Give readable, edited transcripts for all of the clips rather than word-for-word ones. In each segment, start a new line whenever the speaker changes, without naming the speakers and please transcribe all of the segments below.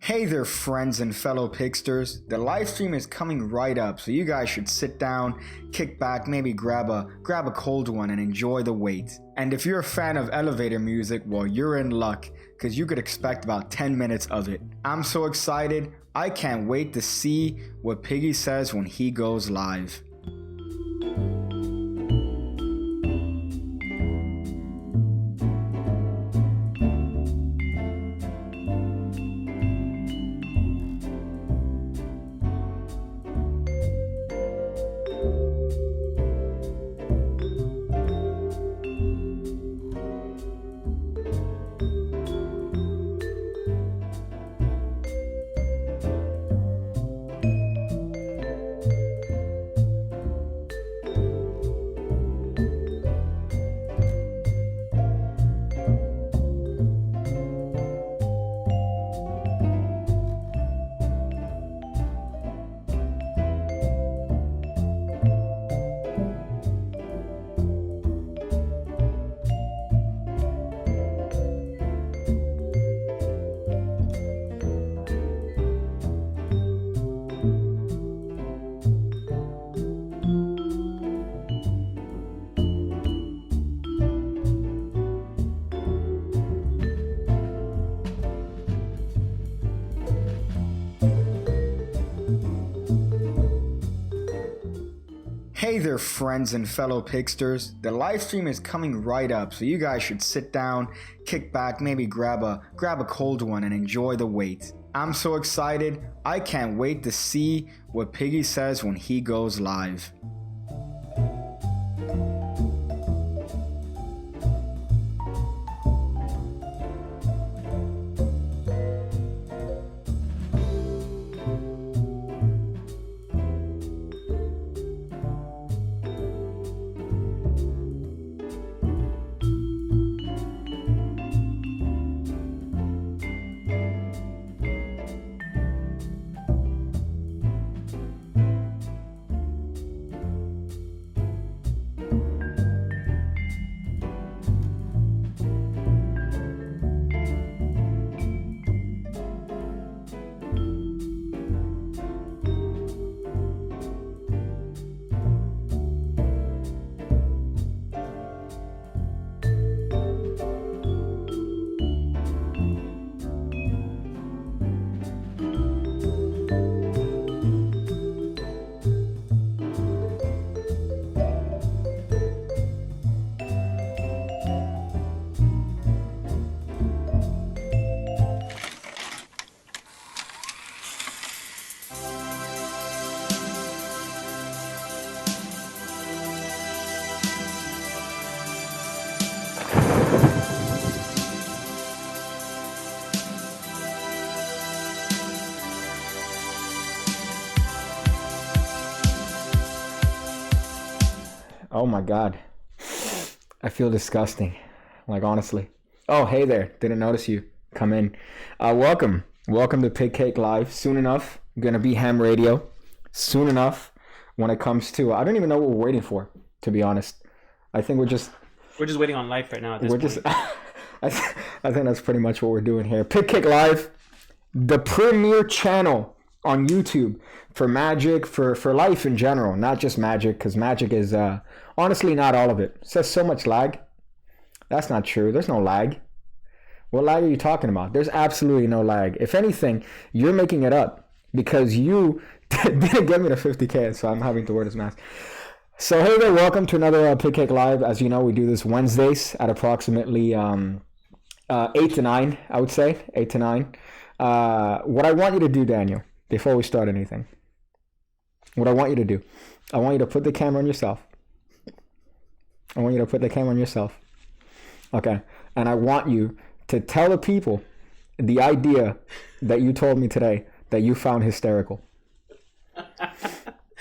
Hey there, friends and fellow pigsters. The live stream is coming right up, so you guys should sit down, kick back, maybe grab a cold one and enjoy the wait. And if you're a fan of elevator music, well, you're in luck, because you could expect about 10 minutes of it. I'm so excited, I can't wait to see what Piggy says when he goes live. Hey there, friends and fellow pigsters. The live stream is coming right up, so you guys should sit down, kick back, maybe grab a cold one and enjoy the wait. I'm so excited, I can't wait to see what Piggy says when he goes live. Oh my God, I feel disgusting, like honestly. Oh, hey there, didn't notice you come in. Welcome to Pig Cake Live. Soon enough, gonna be ham radio. Soon enough, when it comes to, I don't even know what we're waiting for, to be honest. I think we're just
waiting on life right now at this point.
I think that's pretty much what we're doing here. Pig Cake Live, the premier channel on YouTube for magic, for life in general, not just magic, because magic is honestly not all of it. It says so much lag. That's not true. There's no lag. What lag are you talking about? There's absolutely no lag. If anything, you're making it up because you didn't get me to 50K, so I'm having to wear this mask. So hey there, welcome to another Pig Cake Live. As you know, we do this Wednesdays at approximately 8 to 9, I would say, 8 to 9. What I want you to do, Daniel, before we start anything, what I want you to do, I want you to put the camera on yourself. Okay. And I want you to tell the people the idea that you told me today that you found hysterical.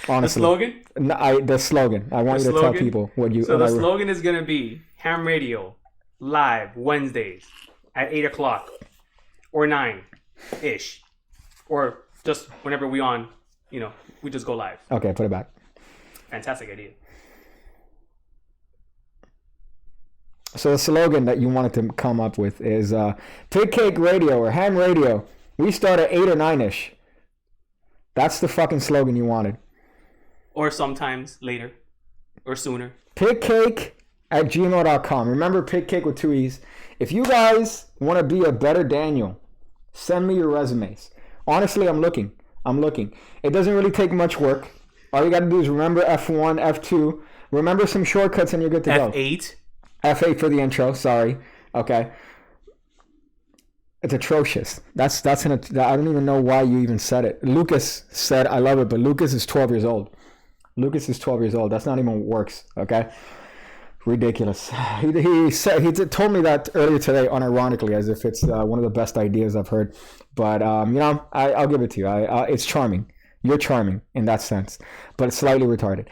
Honestly.
The slogan?
No, the slogan. I want you to tell people what you...
So the slogan is going to be ham radio, live, Wednesdays at 8 o'clock or 9-ish. Or just whenever we on, we just go live.
Okay, put it back.
Fantastic idea.
So the slogan that you wanted to come up with is Pig Cake Radio or Ham Radio We start at 8 or 9-ish. That's the fucking slogan you wanted.
Or sometimes later. Or sooner.
Pickcake@gmail.com. Remember, pickcake with 2 E's. If you guys want to be a better Daniel, send me your resumes. Honestly, I'm looking. It doesn't really take much work. All you got to do is remember F1, F2. Remember some shortcuts and you're good to go.
F8.
F8 for the intro. Sorry. Okay. It's atrocious. I don't even know why you even said it. Lucas said, I love it, but Lucas is 12 years old. That's not even what works. Okay. Ridiculous. He told me that earlier today, unironically, as if it's one of the best ideas I've heard. But I'll give it to you. It's charming. You're charming in that sense, but it's slightly retarded.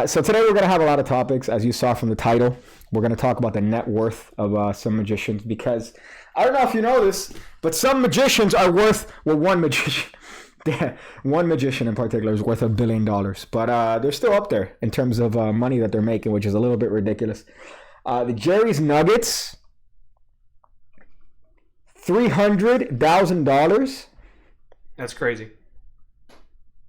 So today we're gonna have a lot of topics, as you saw from the title. We're gonna talk about the net worth of some magicians, because I don't know if you know this, but some magicians are worth one magician in particular is worth $1 billion, but they're still up there in terms of money that they're making, which is a little bit ridiculous. The Jerry's Nuggets, $300,000.
That's crazy.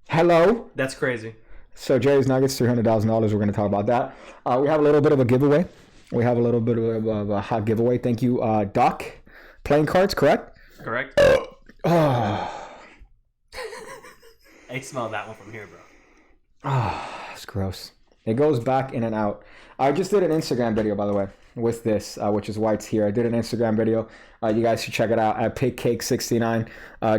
Hello.
That's crazy.
So Jerry's Nuggets, $300,000. We're going to talk about that. We have a little bit of a giveaway. A hot giveaway. Thank you, Doc. Playing cards, correct?
Correct.
Oh.
I smell that one from here, bro.
It's gross. It goes back in and out. I just did an Instagram video, by the way, with this, which is why it's here. I did an Instagram video. You guys should check it out at PigCake69.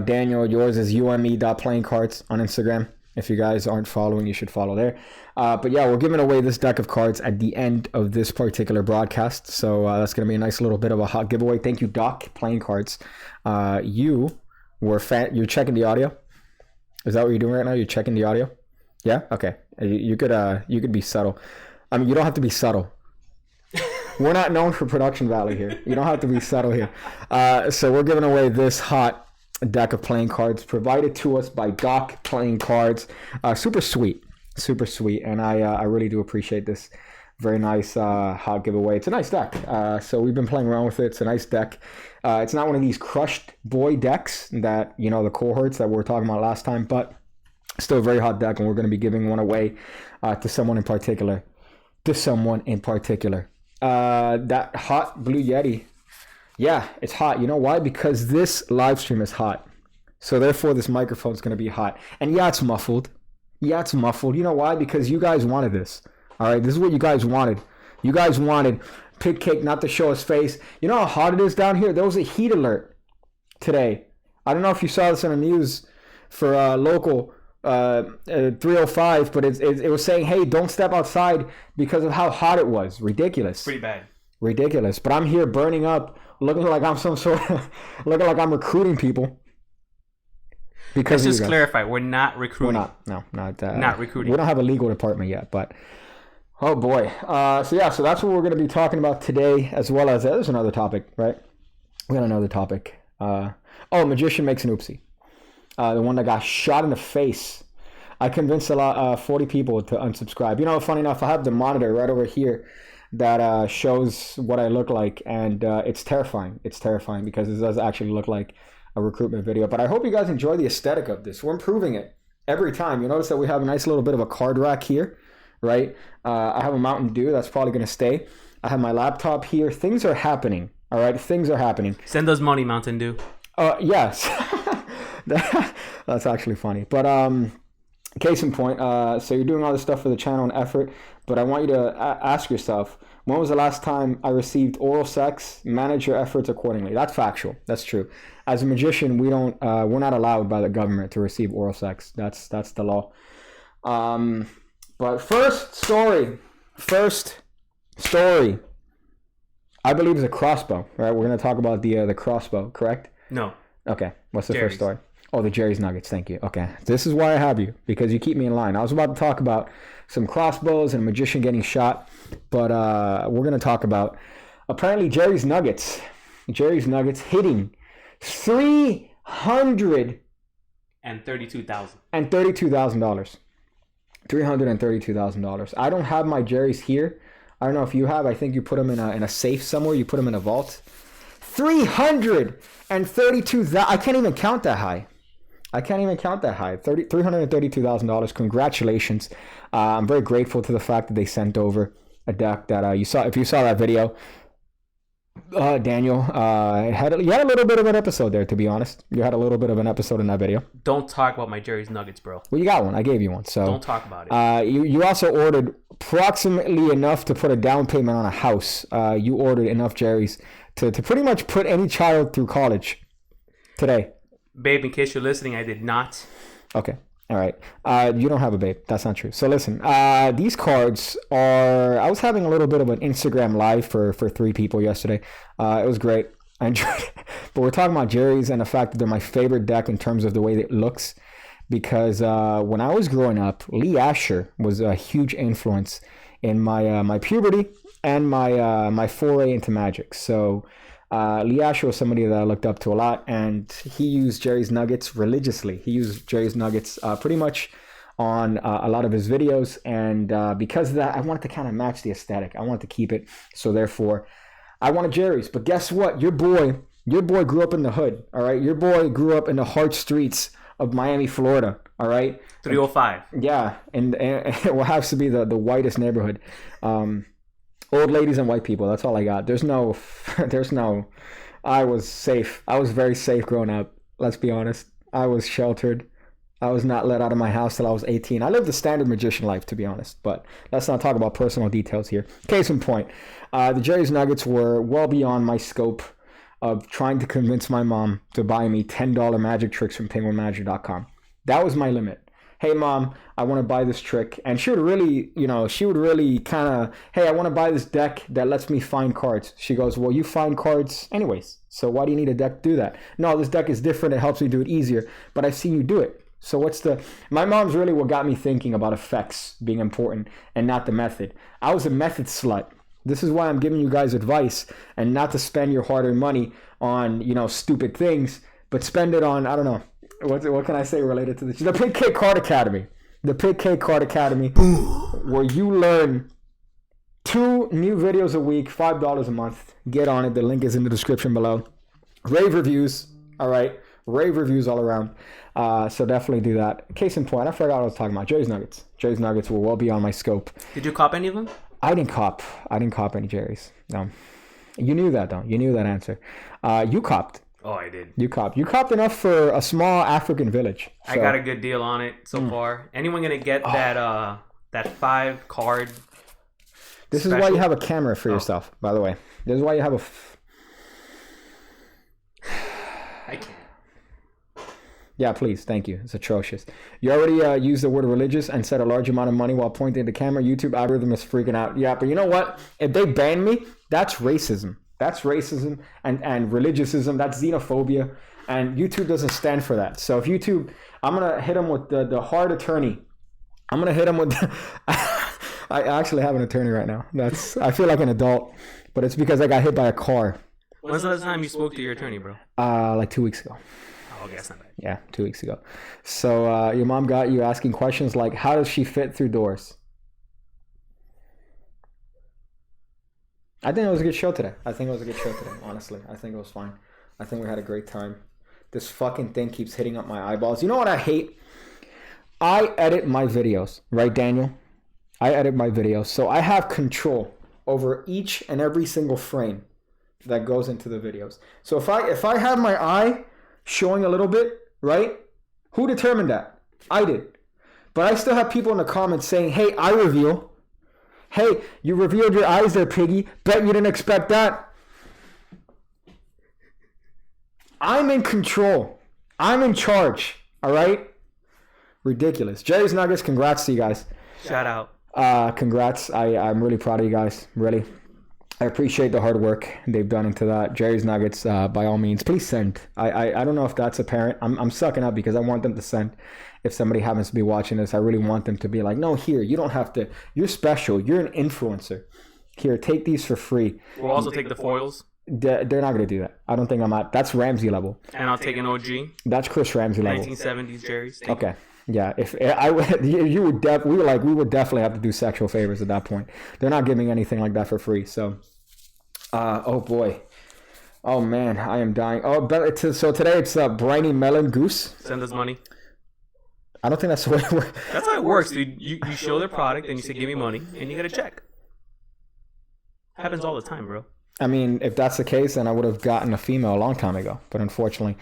Daniel, yours is ume.playingcards on Instagram. If you guys aren't following, you should follow there. But yeah, we're giving away this deck of cards at the end of this particular broadcast. So that's going to be a nice little bit of a hot giveaway. Thank you, Doc, Playing Cards. You're checking the audio? Is that what you're doing right now? You're checking the audio? Yeah? Okay. You could be subtle. I mean, you don't have to be subtle. We're not known for production value here. You don't have to be subtle here. So we're giving away this hot deck of playing cards provided to us by Doc Playing Cards. Super sweet. And I really do appreciate this. Very nice hot giveaway. It's a nice deck. So we've been playing around with it. It's a nice deck. It's not one of these crushed boy decks that, the cohorts that we were talking about last time, but still a very hot deck, and we're going to be giving one away to someone in particular. That hot Blue Yeti. Yeah, it's hot. You know why? Because this live stream is hot. So therefore, this microphone is going to be hot. And yeah, it's muffled. You know why? Because you guys wanted this. All right, this is what you guys wanted. You guys wanted Pig Cake not to show his face. You know how hot it is down here? There was a heat alert today. I don't know if you saw this on the news for local 305, but it was saying, hey, don't step outside because of how hot it was. Ridiculous.
Pretty bad.
Ridiculous. But I'm here burning up, looking like I'm looking like I'm recruiting people.
Because let's just clarify, we're not recruiting.
We're not. No,
not recruiting.
We don't have a legal department yet, but oh boy. So that's what we're going to be talking about today, as well as there's another topic, right? We got another topic. Magician makes an oopsie. The one that got shot in the face. I convinced 40 people to unsubscribe. Funny enough, I have the monitor right over here that shows what I look like, and it's terrifying. It's terrifying because it does actually look like a recruitment video. But I hope you guys enjoy the aesthetic of this. We're improving it every time. You notice that we have a nice little bit of a card rack here, right? I have a Mountain Dew that's probably going to stay. I have my laptop here. Things are happening. All right, things are happening.
Send us money, Mountain Dew.
Yes. That's actually funny. But case in point, so you're doing all this stuff for the channel and effort, but I want you to ask yourself, when was the last time I received oral sex? Manage your efforts accordingly. That's factual. That's true. As a magician, we're not allowed by the government to receive oral sex. That's the law. But first story. I believe it's a crossbow, right? We're going to talk about the crossbow, correct?
No.
Okay. What's the first story? Oh, the Jerry's Nuggets. Thank you. Okay. This is why I have you, because you keep me in line. I was about to talk about some crossbows and a magician getting shot, but we're going to talk about apparently Jerry's Nuggets. Jerry's Nuggets hitting $332,000. $332,000. I don't have my Jerry's here. I don't know if you have. I think you put them in a safe somewhere. You put them in a vault. $332,000. I can't even count that high. $332,000. Congratulations. I'm very grateful to the fact that they sent over a deck that you saw. If you saw that video, Daniel, you had a little bit of an episode there, to be honest. You had a little bit of an episode in that video.
Don't talk about my Jerry's Nuggets, bro.
Well, you got one. I gave you one. So
don't talk about it.
You also ordered approximately enough to put a down payment on a house. You ordered enough Jerry's to pretty much put any child through college today.
Babe, in case you're listening, I did not.
Okay. All right. You don't have a babe. That's not true. So listen, these cards are... I was having a little bit of an Instagram live for 3 people yesterday. It was great. I enjoyed it. But we're talking about Jerry's and the fact that they're my favorite deck in terms of the way it looks. Because when I was growing up, Lee Asher was a huge influence in my puberty and my foray into Magic. So... Lee Asher was somebody that I looked up to a lot, and he used Jerry's Nuggets religiously. He used Jerry's Nuggets pretty much on a lot of his videos, and because of that, I wanted to kind of match the aesthetic. I wanted to keep it, so therefore, I wanted Jerry's. But guess what? Your boy grew up in the hood, all right? Your boy grew up in the hard streets of Miami, Florida, all right?
305.
Yeah, and it has to be the whitest neighborhood. Old ladies and white people. That's all I got. There's no. I was safe. I was very safe growing up. Let's be honest. I was sheltered. I was not let out of my house till I was 18. I lived the standard magician life, to be honest. But let's not talk about personal details here. Case in point, the Jerry's Nuggets were well beyond my scope of trying to convince my mom to buy me $10 magic tricks from penguinmagic.com. That was my limit. Hey, Mom, I want to buy this trick. And she would really kind of, hey, I want to buy this deck that lets me find cards. She goes, well, you find cards anyways. So why do you need a deck to do that? No, this deck is different. It helps me do it easier. But I've seen you do it. So my mom's really what got me thinking about effects being important and not the method. I was a method slut. This is why I'm giving you guys advice and not to spend your hard-earned money on, stupid things, but spend it on, I don't know. What can I say related to this? The Pig Cake Card Academy. The Pig Cake Card Academy, where you learn 2 new videos a week, $5 a month. Get on it. The link is in the description below. Rave reviews. All right. Rave reviews all around. So definitely do that. Case in point, I forgot what I was talking about. Jerry's Nuggets. Jerry's Nuggets were well beyond my scope.
Did you cop any of them?
I didn't cop any Jerry's. No. You knew that, though. You knew that answer. You copped.
Oh, I did.
You copped enough for a small African village. So.
I got a good deal on it so far. Anyone gonna get that 5 card?
This
special?
Is why you have a camera for yourself, by the way. This is why you have
I can't.
Yeah, please. Thank you. It's atrocious. You already used the word religious and said a large amount of money while pointing at the camera. YouTube algorithm is freaking out. Yeah, but you know what? If they ban me, that's racism. That's racism and religiousism. That's xenophobia. And YouTube doesn't stand for that. So if YouTube, I'm going to hit them with the hard attorney. I'm going to hit them with... I actually have an attorney right now. I feel like an adult, but it's because I got hit by a car.
When's the last time you spoke to your attorney, bro?
Like 2 weeks ago.
Oh, okay, that's not bad.
Yeah, 2 weeks ago. So your mom got you asking questions like, how does she fit through doors? I think it was a good show today. Honestly. I think it was fine. I think we had a great time. This fucking thing keeps hitting up my eyeballs. You know what I hate? I edit my videos, right, Daniel? I edit my videos. So I have control over each and every single frame that goes into the videos. So if I have my eye showing a little bit, right? Who determined that? I did. But I still have people in the comments saying, hey, eye reveal. Hey, you revealed your eyes there, piggy. Bet you didn't expect that. I'm in control. I'm in charge. All right? Ridiculous. Jerry's Nuggets, congrats to you guys.
Shout out.
Congrats. I'm really proud of you guys. Really. I appreciate the hard work they've done into that. Jerry's Nuggets, by all means, please send. I don't know if that's apparent. I'm sucking up because I want them to send. If somebody happens to be watching this, I really want them to be like, no, here, you don't have to. You're special. You're an influencer. Here, take these for free.
We'll also take the foils.
They're not going to do that. I don't think I'm at. That's Ramsey level.
And I'll take an OG.
That's Chris Ramsey level.
1970s Jerry's.
Okay. Yeah, if I you would we would definitely have to do sexual favors at that point. They're not giving anything like that for free. So, oh boy, Oh man, I am dying. Oh, but so today it's briny melon goose.
Send us money.
I don't think that's the way it works.
That's how it works, dude. You show their product and you say, give me money, and you get a check. Happens all the time, bro.
I mean, if that's the case, then I would have gotten a female a long time ago. But unfortunately.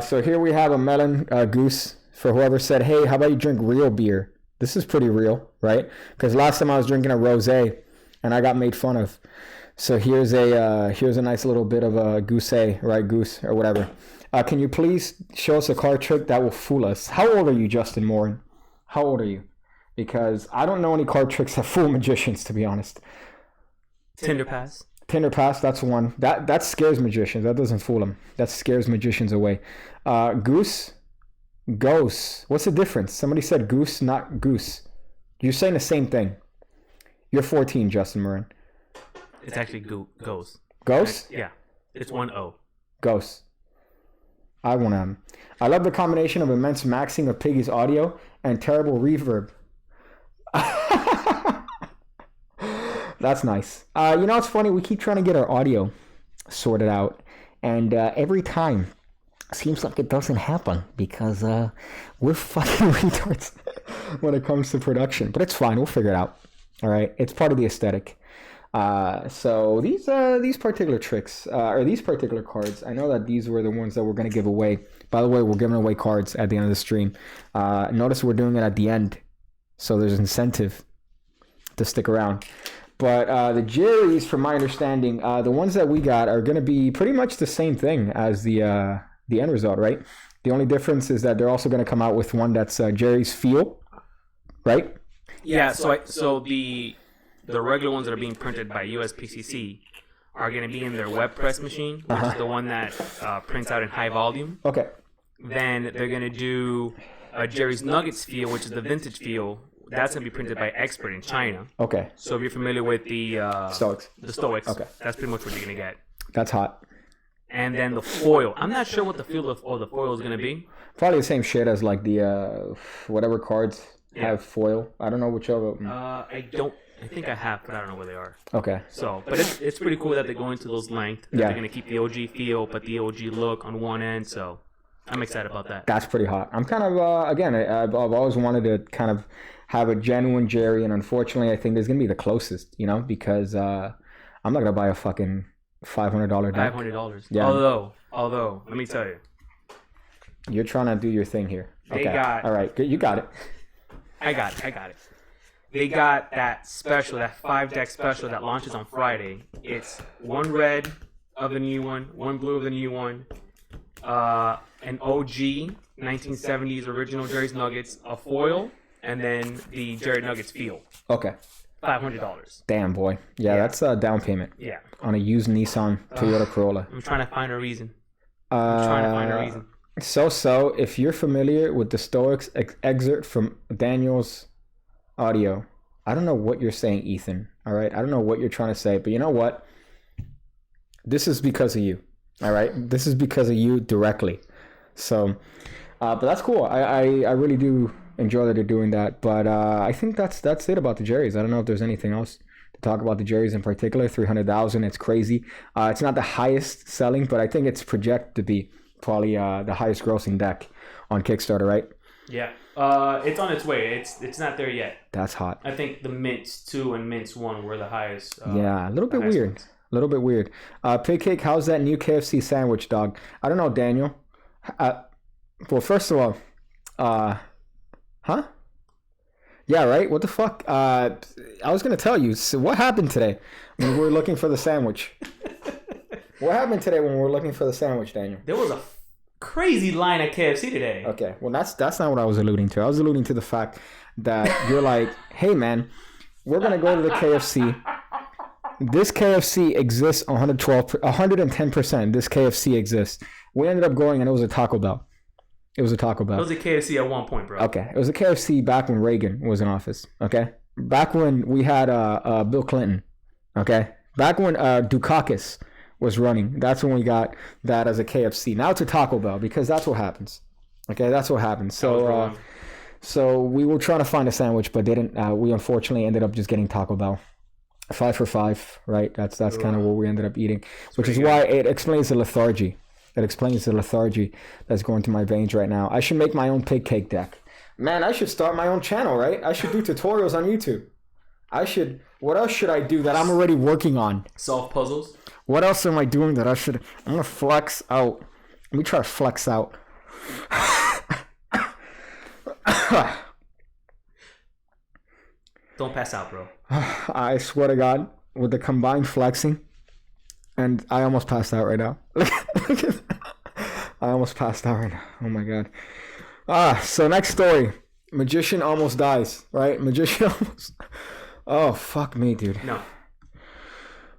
So here we have a melon goose for whoever said, hey, how about you drink real beer? This is pretty real, right? Because last time I was drinking a rosé and I got made fun of. So here's a nice little bit of a goose, right? Goose or whatever. Can you please show us a card trick that will fool us? How old are you, Justin Morin? How old are you? Because I don't know any card tricks that fool magicians, to be honest.
Tinder pass.
Tinder pass, that's one. That scares magicians. That doesn't fool them. That scares magicians away. Goose, ghost. What's the difference? Somebody said goose, not goose. You're saying the same thing. You're 14, Justin Morin.
It's actually ghost.
Ghost?
Yeah. It's 1 O.
Ghost. I love the combination of immense maxing of Piggy's audio and terrible reverb. That's nice. You know, it's funny. We keep trying to get our audio sorted out. And every time, seems like it doesn't happen because we're fucking retards when it comes to production. But it's fine. We'll figure it out. All right. It's part of the aesthetic. So these particular tricks or these particular cards, I know that these were the ones that we're going to give away. By the way, we're giving away cards at the end of the stream. Notice we're doing it at the end, so there's incentive to stick around. But the Jerry's, from my understanding, the ones that we got are going to be pretty much the same thing as the end result, right? The only difference is that they're also going to come out with one that's Jerry's Feel, right?
Yeah. So the regular ones that are being printed by USPCC are going to be in their web press machine, which is the one that prints out in high volume.
Okay.
Then they're going to do Jerry's Nuggets Feel, which is the vintage feel. That's going to be printed by Expert in China.
Okay.
So if you're familiar with the
Stoics.
Okay. That's pretty much what you're going to get.
That's hot.
And then the foil. I'm not sure what the feel of the foil is going to be.
Probably the same shit as like the whatever cards have foil. I don't know which of them.
I think I have, but I don't know where they are.
Okay.
So, but it's pretty cool that they're going to those lengths.
Yeah.
They're going to keep the OG feel, but the OG look on one end. So, I'm excited about that.
That's pretty hot. I'm kind of, again, I've always wanted to kind of have a genuine Jerry, and unfortunately, I think there's going to be the closest, you know, because I'm not going to buy a fucking $500 deck.
$500.
Yeah.
Although, let me tell you.
You're trying to do your thing here.
They got...
All right, good. You got it.
I got it. They got that special, that 5-deck special that launches on Friday. It's one red of the new one, one blue of the new one, an OG 1970s original Jerry's Nuggets, a foil, and then the Jerry Nuggets Feel.
Okay.
$500.
Damn, boy. Yeah, that's a down payment.
Yeah.
On a used Nissan Toyota Corolla.
I'm trying to find a reason.
So, if you're familiar with the Stoics excerpt from Daniel's audio, I don't know what you're saying, Ethan. All right, I don't know what you're trying to say, but you know what? This is because of you. All right, this is because of you directly. So, but that's cool. I really do enjoy that they're doing that. But I think that's it about the Jerry's. I don't know if there's anything else to talk about the Jerry's in particular. 300,000. It's crazy. It's not the highest selling, but I think it's projected to be probably the highest grossing deck on Kickstarter, right?
Yeah. It's on its way. It's not there yet.
That's hot.
I think the Mints 2 and Mints 1 were the highest.
Yeah, a little bit weird. Ones. A little bit weird. Pig Cake, how's that new KFC sandwich, dog? I don't know, Daniel. Well, first of all, huh? Yeah, right? What the fuck? I was going to tell you. So what happened today when we were looking for the sandwich? What happened today when we were looking for the sandwich, Daniel?
There was a crazy line at KFC today.
Okay, well, that's not what I was alluding to. I was alluding to the fact that you're like, hey, man, we're going to go to the KFC. This KFC exists 110%. This KFC exists. We ended up going and it was a Taco Bell. It was a KFC
at one point, bro.
Okay. It was a KFC back when Reagan was in office. Okay. Back when we had Bill Clinton. Okay. Back when Dukakis was running. That's when we got that as a KFC. Now it's a Taco Bell because that's what happens. Okay. That's what happens. So we were trying to find a sandwich, but didn't. We unfortunately ended up just getting Taco Bell. 5 for 5, right? That's kind of what we ended up eating, which is
pretty
why it explains the lethargy. It explains the lethargy that's going through my veins right now. I should make my own pig cake deck. Man, I should start my own channel, right? I should do tutorials on YouTube. I should. What else should I do that I'm already working on?
Solve puzzles.
What else am I doing that I should? I'm gonna flex out. Let me try to flex out.
Don't pass out, bro.
I swear to God, with the combined flexing, and I almost passed out right now. I almost passed out right now. Oh my God. So next story. Magician almost dies, right? Magician almost... Oh, fuck me, dude.
No.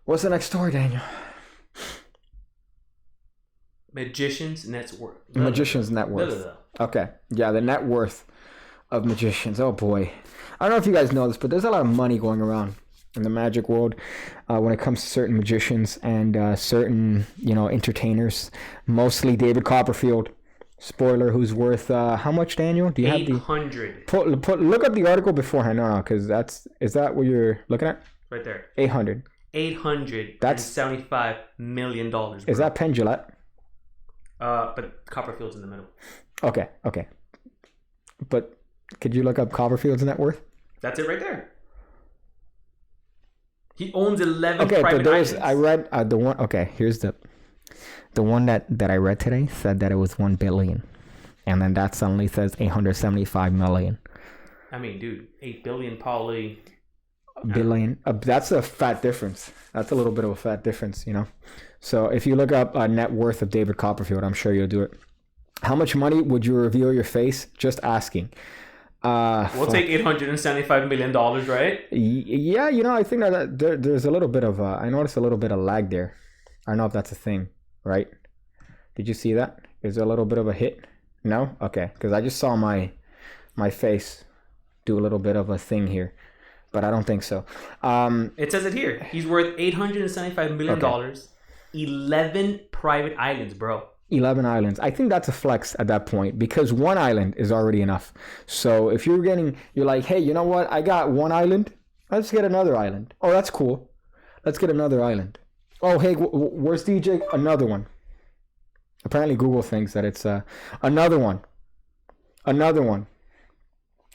What's the next story, Daniel?
Magician's net worth.
Magician's net worth. Okay. Yeah, the net worth of magicians. Oh, boy. I don't know if you guys know this, but there's a lot of money going around in the magic world when it comes to certain magicians and certain, entertainers. Mostly David Copperfield. Spoiler, who's worth how much, Daniel? Do you have the
800?
Look up the article beforehand. No, because is that what you're looking at?
Right there.
800.
$875 million. Bro.
Is that Penn Jillette?
But Copperfield's in the middle.
Okay. But could you look up Copperfield's net worth?
That's it right there. He owns 11 private
but there's
islands.
I read the one. Okay, here's the one that I read today said that it was 1 billion, and then that suddenly says 875 million.
I mean, dude, 8 billion probably.
Billion. That's a fat difference. That's a little bit of a fat difference, So if you look up net worth of David Copperfield, I'm sure you'll do it. How much money would you reveal your face? Just asking.
We'll take $875 million, right?
Yeah, I think that there's a little bit of I noticed a little bit of lag there. I don't know if that's a thing, right? Did you see that? Is there a little bit of a hit? No? Okay, because I just saw my face do a little bit of a thing here, but I don't think so.
It says it here. He's worth $875 million. Okay. 11 private islands, bro. 11
islands. I think that's a flex at that point because one island is already enough. So if you're like, hey, you know what? I got one island. Let's get another island. Oh, that's cool. Let's get another island. Oh, hey, where's DJ? Another one. Apparently Google thinks that it's another one. Another one.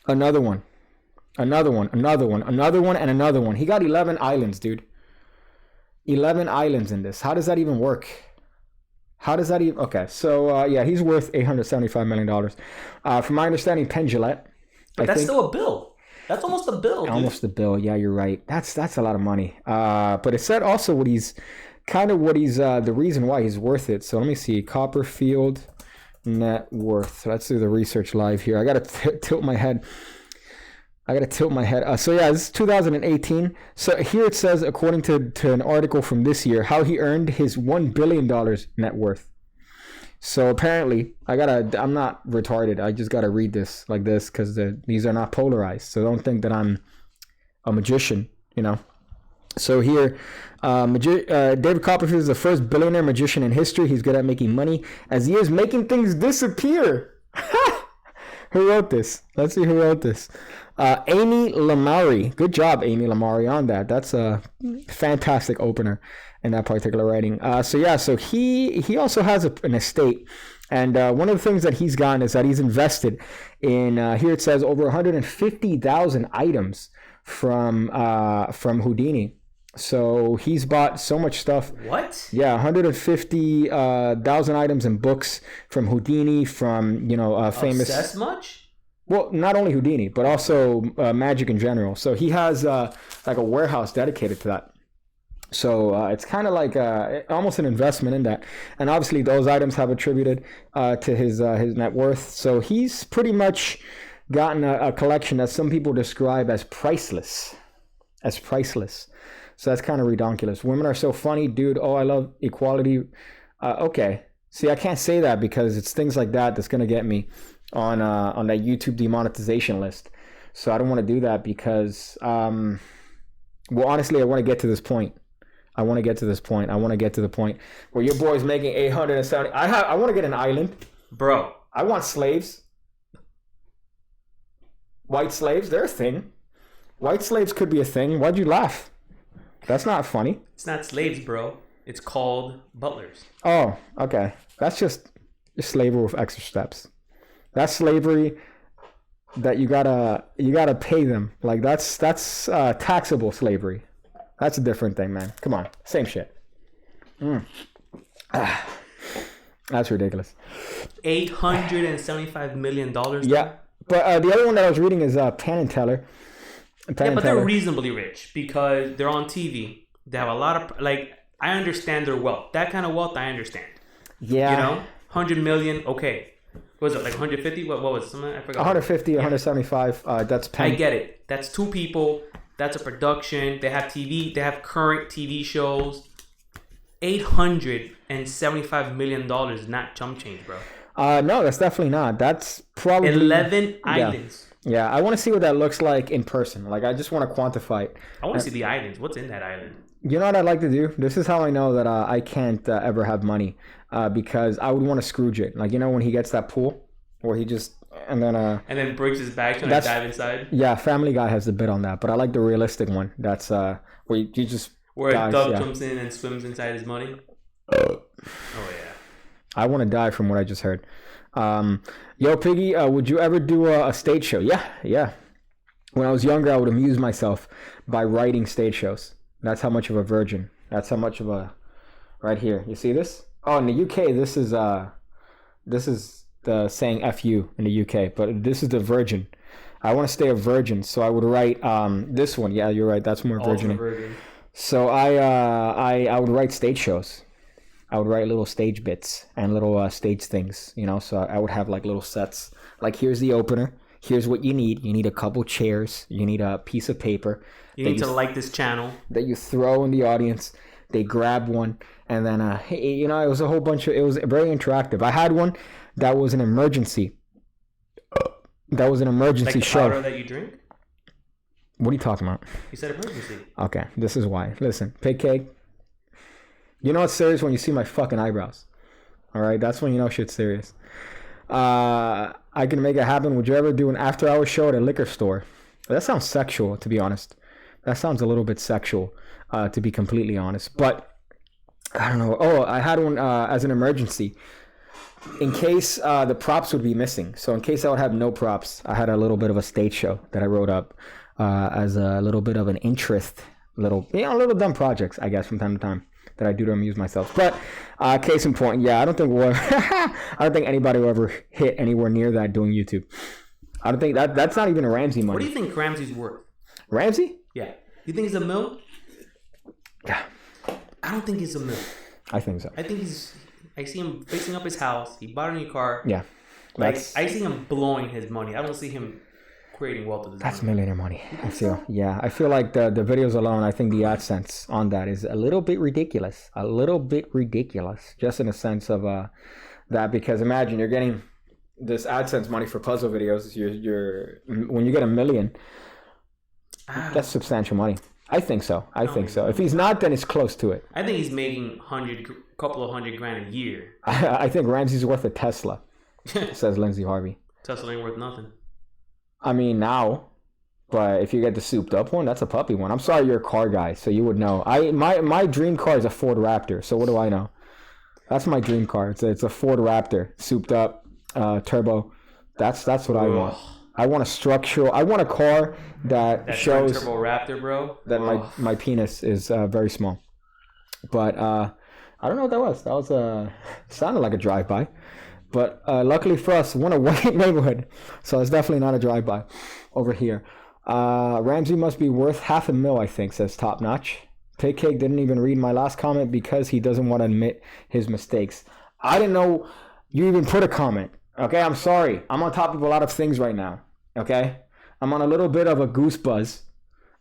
Another one. Another one. Another one. Another one and another one. He got 11 islands, dude. 11 islands in this. How does that even work? Okay, so he's worth $875 million. From my understanding, Penn Jillette.
But that's still a bill. That's almost a bill, dude.
Almost a bill. Yeah, you're right. That's a lot of money. But it said also the reason why he's worth it. So let me see. Copperfield net worth. Let's do the research live here. I gotta tilt my head. So yeah, this is 2018. So here it says, according to an article from this year, how he earned his $1 billion net worth. So apparently, I'm not retarded. I just gotta read this like this because these are not polarized. So don't think that I'm a magician, So here, David Copperfield is the first billionaire magician in history. He's good at making money as he is making things disappear. Who wrote this? Let's see who wrote this. Amy Lamari. Good job, Amy Lamari, on that. That's a fantastic opener in that particular writing. So he also has an estate. And one of the things that he's gotten is that he's invested in, here it says, over 150,000 items from Houdini. So he's bought so much stuff.
What?
Yeah, 150,000 items and books from Houdini, from famous.
Obsessed much?
Well, not only Houdini, but also magic in general. So he has like a warehouse dedicated to that. So it's kind of like almost an investment in that. And obviously those items have attributed to his net worth. So he's pretty much gotten a collection that some people describe as priceless. So that's kind of redonkulous. Women are so funny, dude. Oh, I love equality. Okay. See, I can't say that because it's things like that that's going to get me on that YouTube demonetization list. So I don't want to do that because, honestly, I want to get to this point. I want to get to the point where your boy's making 870. I want to get an island.
Bro.
I want slaves. White slaves, they're a thing. White slaves could be a thing. Why'd you laugh? That's not funny.
It's not slaves, bro. It's called butlers.
Oh, okay. That's just slavery with extra steps. That's slavery that you gotta pay them. Like that's taxable slavery. That's a different thing, man. Come on, same shit. That's ridiculous.
$875 million.
Yeah, but the other one that I was reading is Penn and Teller.
Yeah, but they're reasonably rich because they're on TV. They have a lot of like. I understand their wealth. That kind of wealth, I understand.
Yeah.
100 million. Okay. What was it, like 150? What was it? Something I forgot.
150, 175. That's Penn.
I get it. That's two people. That's a production. They have TV. They have current TV shows. $875 million is not chump change, bro.
No, that's definitely not. That's probably
11 islands.
Yeah, I want to see what that looks like in person. Like, I just want to quantify it.
I want to see the islands. What's in that island?
You know what I'd like to do? This is how I know that I can't ever have money. Because I would want to Scrooge it. Like, when he gets that pool where he just... And then
breaks his back trying to dive inside?
Yeah, Family Guy has a bit on that. But I like the realistic one. That's where you just...
Where a dove jumps in and swims inside his money? Oh, yeah.
I want to die from what I just heard. Yo, Piggy, would you ever do a stage show? Yeah. When I was younger, I would amuse myself by writing stage shows. That's how much of a virgin. That's how much of a... Right here. You see this? Oh, in the UK, this is the saying F you in the UK. But this is the virgin. I want to stay a virgin, so I would write this one. Yeah, you're right. That's more virgin. So I would write stage shows. I would write little stage bits and little stage things, So I would have like little sets. Like, here's the opener. Here's what you need. You need a couple chairs. You need a piece of paper.
You need to like this channel.
That you throw in the audience. They grab one. And then, it was a whole bunch of... It was very interactive. I had one that was an emergency. That was an emergency show.
Like the powder that you drink?
What are you talking about?
You said emergency.
Okay, this is why. Listen, Pig Cake. You know it's serious when you see my fucking eyebrows. All right, that's when you know shit's serious. I can make it happen. Would you ever do an after-hour show at a liquor store? That sounds sexual, to be honest. That sounds a little bit sexual, to be completely honest. But I don't know. Oh, I had one as an emergency. In case the props would be missing. So in case I would have no props, I had a little bit of a stage show that I wrote up as a little bit of an interest, little dumb projects, I guess, from time to time that I do to amuse myself. But case in point, yeah, I don't think anybody will ever hit anywhere near that doing YouTube. I don't think that's not even a Ramsey money.
What do you think Ramsey's worth?
Ramsey?
Yeah. You think he's a mil?
Yeah.
I don't think he's a mil.
I think so.
I see him fixing up his house. He bought a new car.
Yeah.
I see him blowing his money. I don't see him creating wealth with his
money. That's millionaire money. I feel. Yeah. I feel like the videos alone, I think the AdSense on that is a little bit ridiculous. Just in a sense of that, because imagine you're getting this AdSense money for puzzle videos. You're when you get 1 million, that's substantial money. I think so. If he's not, then it's close to it.
I think he's making couple of hundred grand a year.
I think Ramsey's worth a Tesla, says Lindsay Harvey.
Tesla ain't worth nothing.
I mean, now, but if you get the souped up one, that's a puppy one. I'm sorry, you're a car guy, so you would know. My dream car is a Ford Raptor, so what do I know? That's my dream car. It's a Ford Raptor, souped up, turbo. That's what I want. I want a car that shows
turbo Raptor, bro.
That my penis is very small. But I don't know what that was. That was sounded like a drive-by. But luckily for us, we're in a white neighborhood, so it's definitely not a drive-by over here. Ramsey must be worth $500,000, I think, says Top Notch. Pig Cake didn't even read my last comment because he doesn't want to admit his mistakes. I didn't know you even put a comment. Okay, I'm sorry. I'm on top of a lot of things right now. Okay? I'm on a little bit of a goose buzz.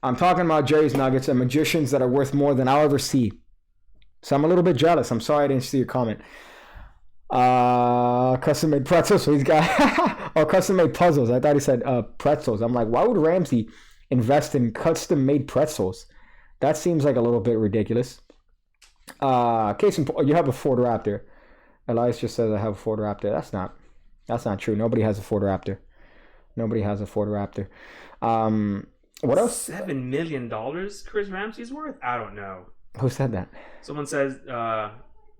I'm talking about Jerry's Nuggets and magicians that are worth more than I'll ever see. So I'm a little bit jealous. I'm sorry I didn't see your comment. Custom made pretzels. So he's got custom made puzzles. I thought he said pretzels. I'm like, why would Ramsey invest in custom made pretzels? That seems like a little bit ridiculous. Case in point, you have a Ford Raptor. Elias just says I have a Ford Raptor. That's not true. Nobody has a Ford Raptor. What else?
$7 million Chris Ramsey's worth? I don't know.
Who said that?
Someone says,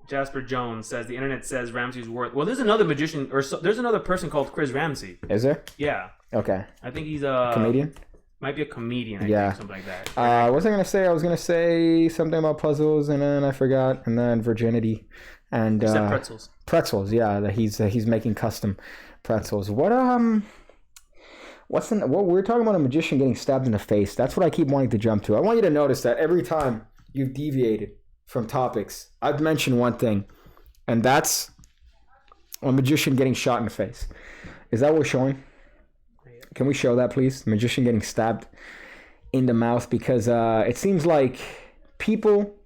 Jasper Jones says, the internet says Ramsey's worth. Well, there's another magician, there's another person called Chris Ramsey.
Is there?
Yeah.
Okay.
I think he's a
comedian.
Might be a comedian. I think, something like that.
What was I gonna say? I was gonna say something about puzzles, and then I forgot. And then virginity, and
pretzels.
Pretzels, yeah. That he's making custom pretzels. What we're talking about a magician getting stabbed in the face. That's what I keep wanting to jump to. I want you to notice that every time you've deviated from topics, I've mentioned one thing, and that's a magician getting shot in the face. Is that what we're showing? Can we show that, please? The magician getting stabbed in the mouth, because it seems like people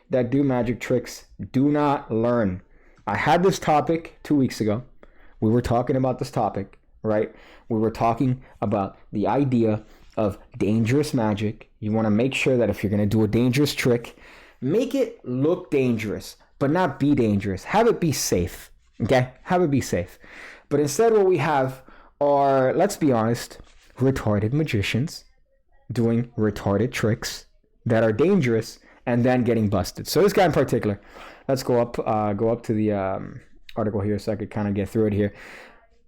that do magic tricks do not learn. I had this topic 2 weeks ago. We were talking about this topic, right? We were talking about the idea of dangerous magic. You want to make sure that if you're going to do a dangerous trick, make it look dangerous, but not be dangerous. Have it be safe, okay? Have it be safe. But instead what we have are, let's be honest, retarded magicians doing retarded tricks that are dangerous and then getting busted. So this guy in particular, let's go up to the article here so I could kind of get through it here.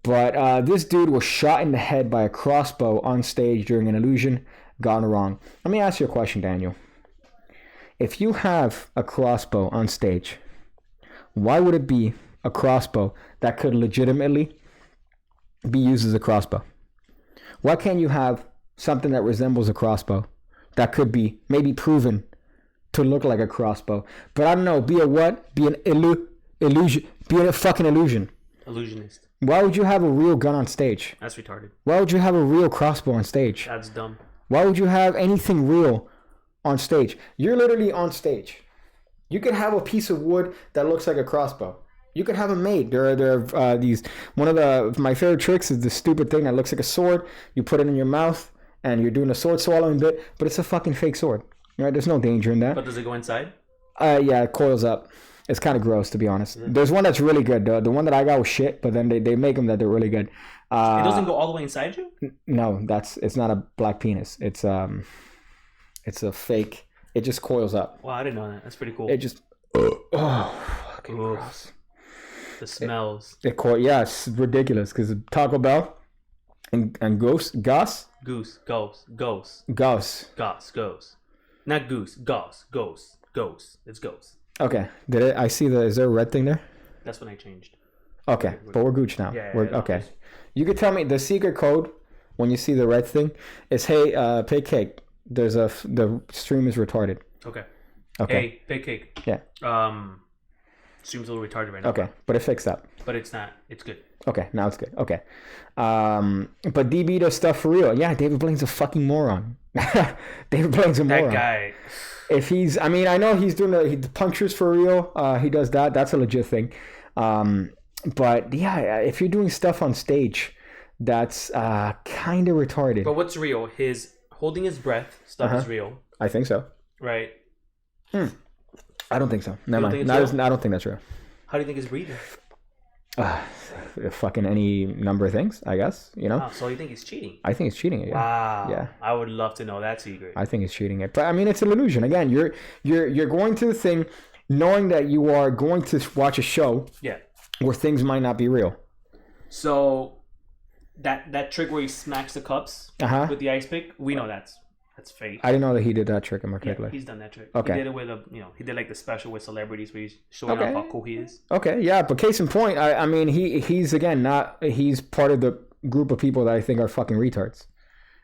But this dude was shot in the head by a crossbow on stage during an illusion gone wrong. Let me ask you a question, Daniel. If you have a crossbow on stage, why would it be a crossbow that could legitimately be used as a crossbow? Why can't you have something that resembles a crossbow that could be maybe proven to look like a crossbow, but I don't know, be a what? Be an illusion, be a fucking illusion.
Illusionist.
Why would you have a real gun on stage?
That's retarded.
Why would you have a real crossbow on stage?
That's dumb.
Why would you have anything real on stage? You're literally on stage. You could have a piece of wood that looks like a crossbow. You could have them made. There are these. One of my favorite tricks is this stupid thing that looks like a sword. You put it in your mouth and you're doing a sword swallowing bit, but it's a fucking fake sword. Right? There's no danger in that.
But does it go inside?
Yeah, it coils up. It's kind of gross, to be honest. Mm-hmm. There's one that's really good. The one that I got was shit, but then they make them that they're really good.
It doesn't go all the way inside you?
No, it's not a black penis. It's a fake. It just coils up.
Wow, I didn't know that. That's pretty cool.
It just fucking gross.
The smells.
Yeah, it's ridiculous because Taco Bell and Goose. Not Goose. Ghost. It's Ghost. Okay. I see is there a red thing there?
That's when I changed.
Okay, but we're Gooch now.
Yeah,
okay. You could tell me the secret code when you see the red thing is, hey, pay cake. The stream is retarded.
Okay. Hey, pay cake.
Yeah.
Stream's a little retarded right now.
Okay, but it fixed up.
But it's not. It's good.
Okay, now it's good. Okay. But DB does stuff for real. Yeah, David Blaine's a fucking moron. David Blaine's a moron.
That guy.
I know he's doing the punctures for real. He does that. That's a legit thing. But yeah, if you're doing stuff on stage, that's kind of retarded.
But what's real? His holding his breath stuff is real.
I think so.
Right.
I don't think so. Never mind. I don't think that's real.
How do you think he's breathing?
Fucking any number of things, I guess. You know.
Wow, so you think he's cheating?
I think he's cheating it. Yeah.
Wow.
Yeah.
I would love to know that secret.
I think he's cheating it, but I mean, it's an illusion. Again, you're going to the thing, knowing that you are going to watch a show.
Yeah.
Where things might not be real.
So that trick where he smacks the cups with the ice pick, we know that's fake.
I didn't know that he did that trick in particular.
Yeah, he's done that trick.
Okay.
He did it with he did like the special with celebrities where he's showing off how cool he is.
Okay, yeah, but case in point, I mean he's part of the group of people that I think are fucking retards.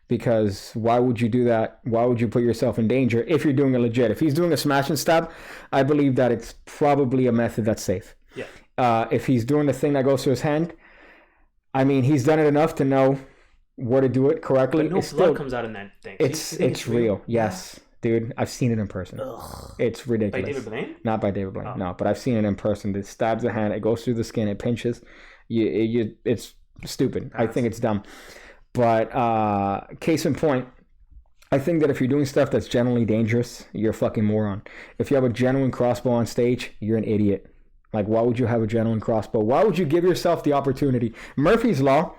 Because why would you do that? Why would you put yourself in danger if you're doing it legit? If he's doing a smash and stab, I believe that it's probably a method that's safe.
Yeah.
If he's doing the thing that goes to his hand, I mean, he's done it enough to know where to do it correctly.
But blood comes out in that thing.
It's real. Yes, dude. I've seen it in person.
Ugh.
It's ridiculous.
By David Blaine?
Not by David Blaine. No, but I've seen it in person. It stabs the hand. It goes through the skin. It pinches. It's stupid. I think it's dumb. But case in point, I think that if you're doing stuff that's generally dangerous, you're a fucking moron. If you have a genuine crossbow on stage, you're an idiot. Like, why would you have a genuine crossbow? Why would you give yourself the opportunity? Murphy's Law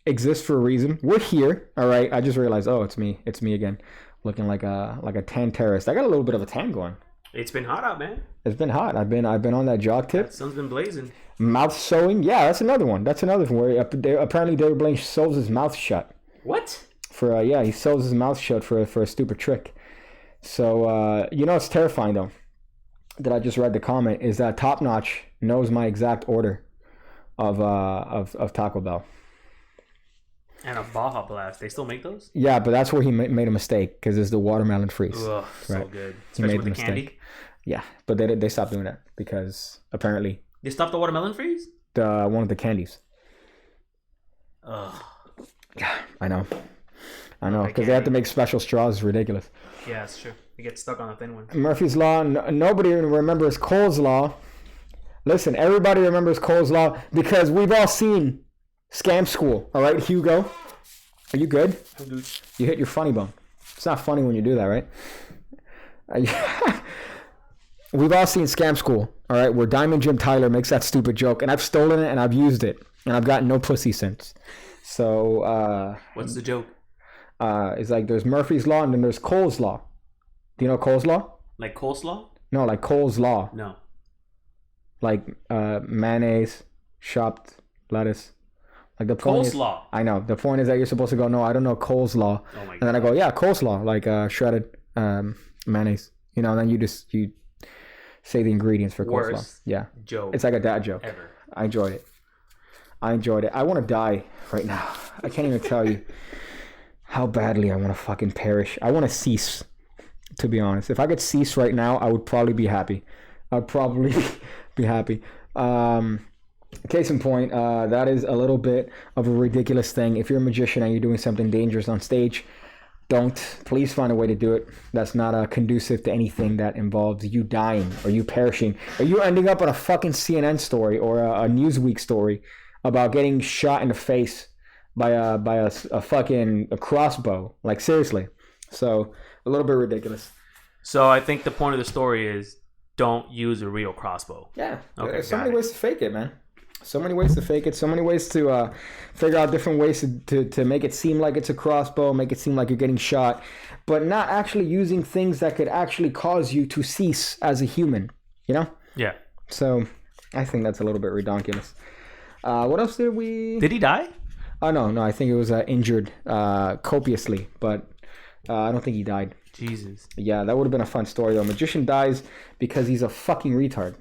exists for a reason. We're here, all right. I just realized, oh, it's me again, looking like a tan terrorist. I got a little bit of a tan going.
It's been hot out, man.
It's been hot. I've been on that jog tip.
That sun's been blazing.
Mouth sewing, yeah, that's another one. That's another one where apparently David Blaine sews his mouth shut.
What?
For he sews his mouth shut for a stupid trick. So it's terrifying though. That I just read the comment is that Top Notch knows my exact order of Taco Bell.
And a Baja Blast. They still make those?
Yeah, but that's where he made a mistake because it's the watermelon freeze.
Ugh, so
right.
good.
He
Especially
made
with
the
the candy.
mistake. Yeah, but they stopped doing that because apparently
They stopped the watermelon freeze?
one of the candies.
Ugh.
Yeah, I know,
Okay,
because they have to make special straws. It's ridiculous.
Yeah, it's true. You get stuck on a thin one.
Murphy's Law. Nobody remembers Cole's Law. Listen, everybody remembers Cole's Law because we've all seen Scam School. All right, Hugo, are you good?
I'm good.
You hit your funny bone. It's not funny when you do that, right? We've all seen Scam School, all right, where Diamond Jim Tyler makes that stupid joke, and I've stolen it and I've used it, and I've gotten no pussy since. So,
what's the joke?
it's like there's Murphy's Law and then there's Cole's Law. Do you know Cole's Law?
Like coleslaw?
No, like Cole's Law.
No.
Like mayonnaise, chopped lettuce. Like the point
Coleslaw.
Is, I know. The point is that you're supposed to go, no, I don't know Cole's Law.
Oh my god.
And then I go, yeah, coleslaw, like shredded mayonnaise. You know, and then you say the ingredients for coleslaw.
Worst
Yeah.
joke.
It's like a dad joke.
Ever.
I enjoyed it. I want to die right now. I can't even tell you how badly I want to fucking perish. I want to cease, to be honest. If I could cease right now, I would probably be happy. I'd probably be happy. Case in point, that is a little bit of a ridiculous thing. If you're a magician and you're doing something dangerous on stage, please find a way to do it. That's not conducive to anything that involves you dying or you perishing or you ending up on a fucking CNN story or a Newsweek story about getting shot in the face by a fucking crossbow. Like, seriously. So, a little bit ridiculous.
So I think the point of the story is don't use a real crossbow.
Yeah.
Okay,
There's so
got
many
it.
ways to fake it, man. So many ways to fake it. So many ways to figure out different ways to make it seem like it's a crossbow, make it seem like you're getting shot, but not actually using things that could actually cause you to cease as a human, you know?
Yeah.
So I think that's a little bit redonkulous. What else did we...
Did he die?
Oh, no. I think it was injured copiously, but I don't think he died.
Jesus.
Yeah, that would have been a fun story, though. Magician dies because he's a fucking retard.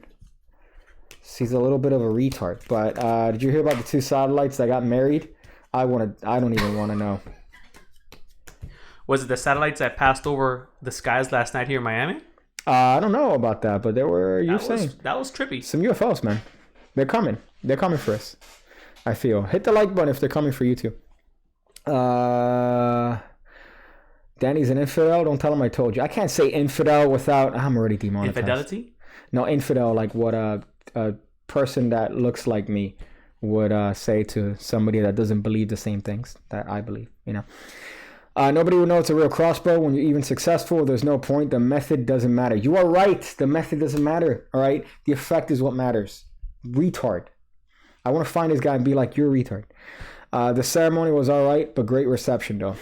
He's a little bit of a retard. But did you hear about the two satellites that got married? I don't even want to know.
Was it the satellites that passed over the skies last night here in Miami?
I don't know about that, but there were
That was trippy.
some UFOs, man. They're coming. They're coming for us. I feel. Hit the like button if they're coming for you too. Danny's an infidel. Don't tell him I told you. I can't say infidel without. I'm already demonetized.
Infidelity?
No, infidel, like what a person that looks like me would say to somebody that doesn't believe the same things that I believe, you know. Nobody would know it's a real crossbow when you're even successful. There's no point. The method doesn't matter. You are right. The method doesn't matter, all right? The effect is what matters. Retard. I want to find this guy and be like, you're a retard. The ceremony was all right, but great reception, though.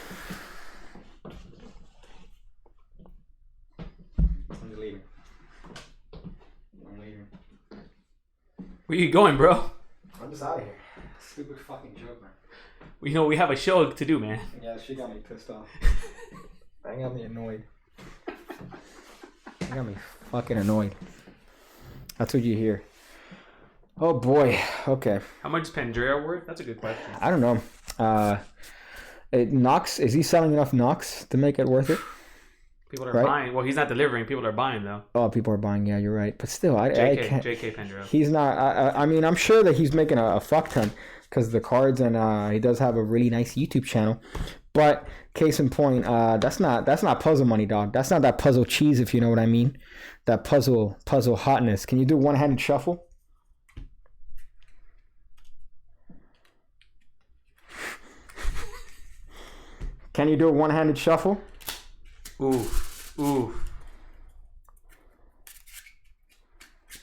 I'm leaving.
Where you going, bro?
I'm just out of here. Stupid fucking joke, man.
You know, we have a show to do, man.
Yeah, she got me pissed off. That got me annoyed. That got me fucking annoyed. That's what you hear. Oh boy. Okay.
How much is Pandora worth? That's a good question.
I don't know. Knox, is he selling enough Knox to make it worth it?
People are
Right?
buying. Well, he's not delivering. People are buying, though.
Oh, people are buying. Yeah, you're right. But still, I can't.
JK Pandora.
He's not. I mean, I'm sure that he's making a fuck ton because of the cards, and he does have a really nice YouTube channel. But case in point, that's not puzzle money, dog. That's not that puzzle cheese, if you know what I mean. That puzzle hotness. Can you do one-handed shuffle? Can you do a one-handed shuffle?
Ooh.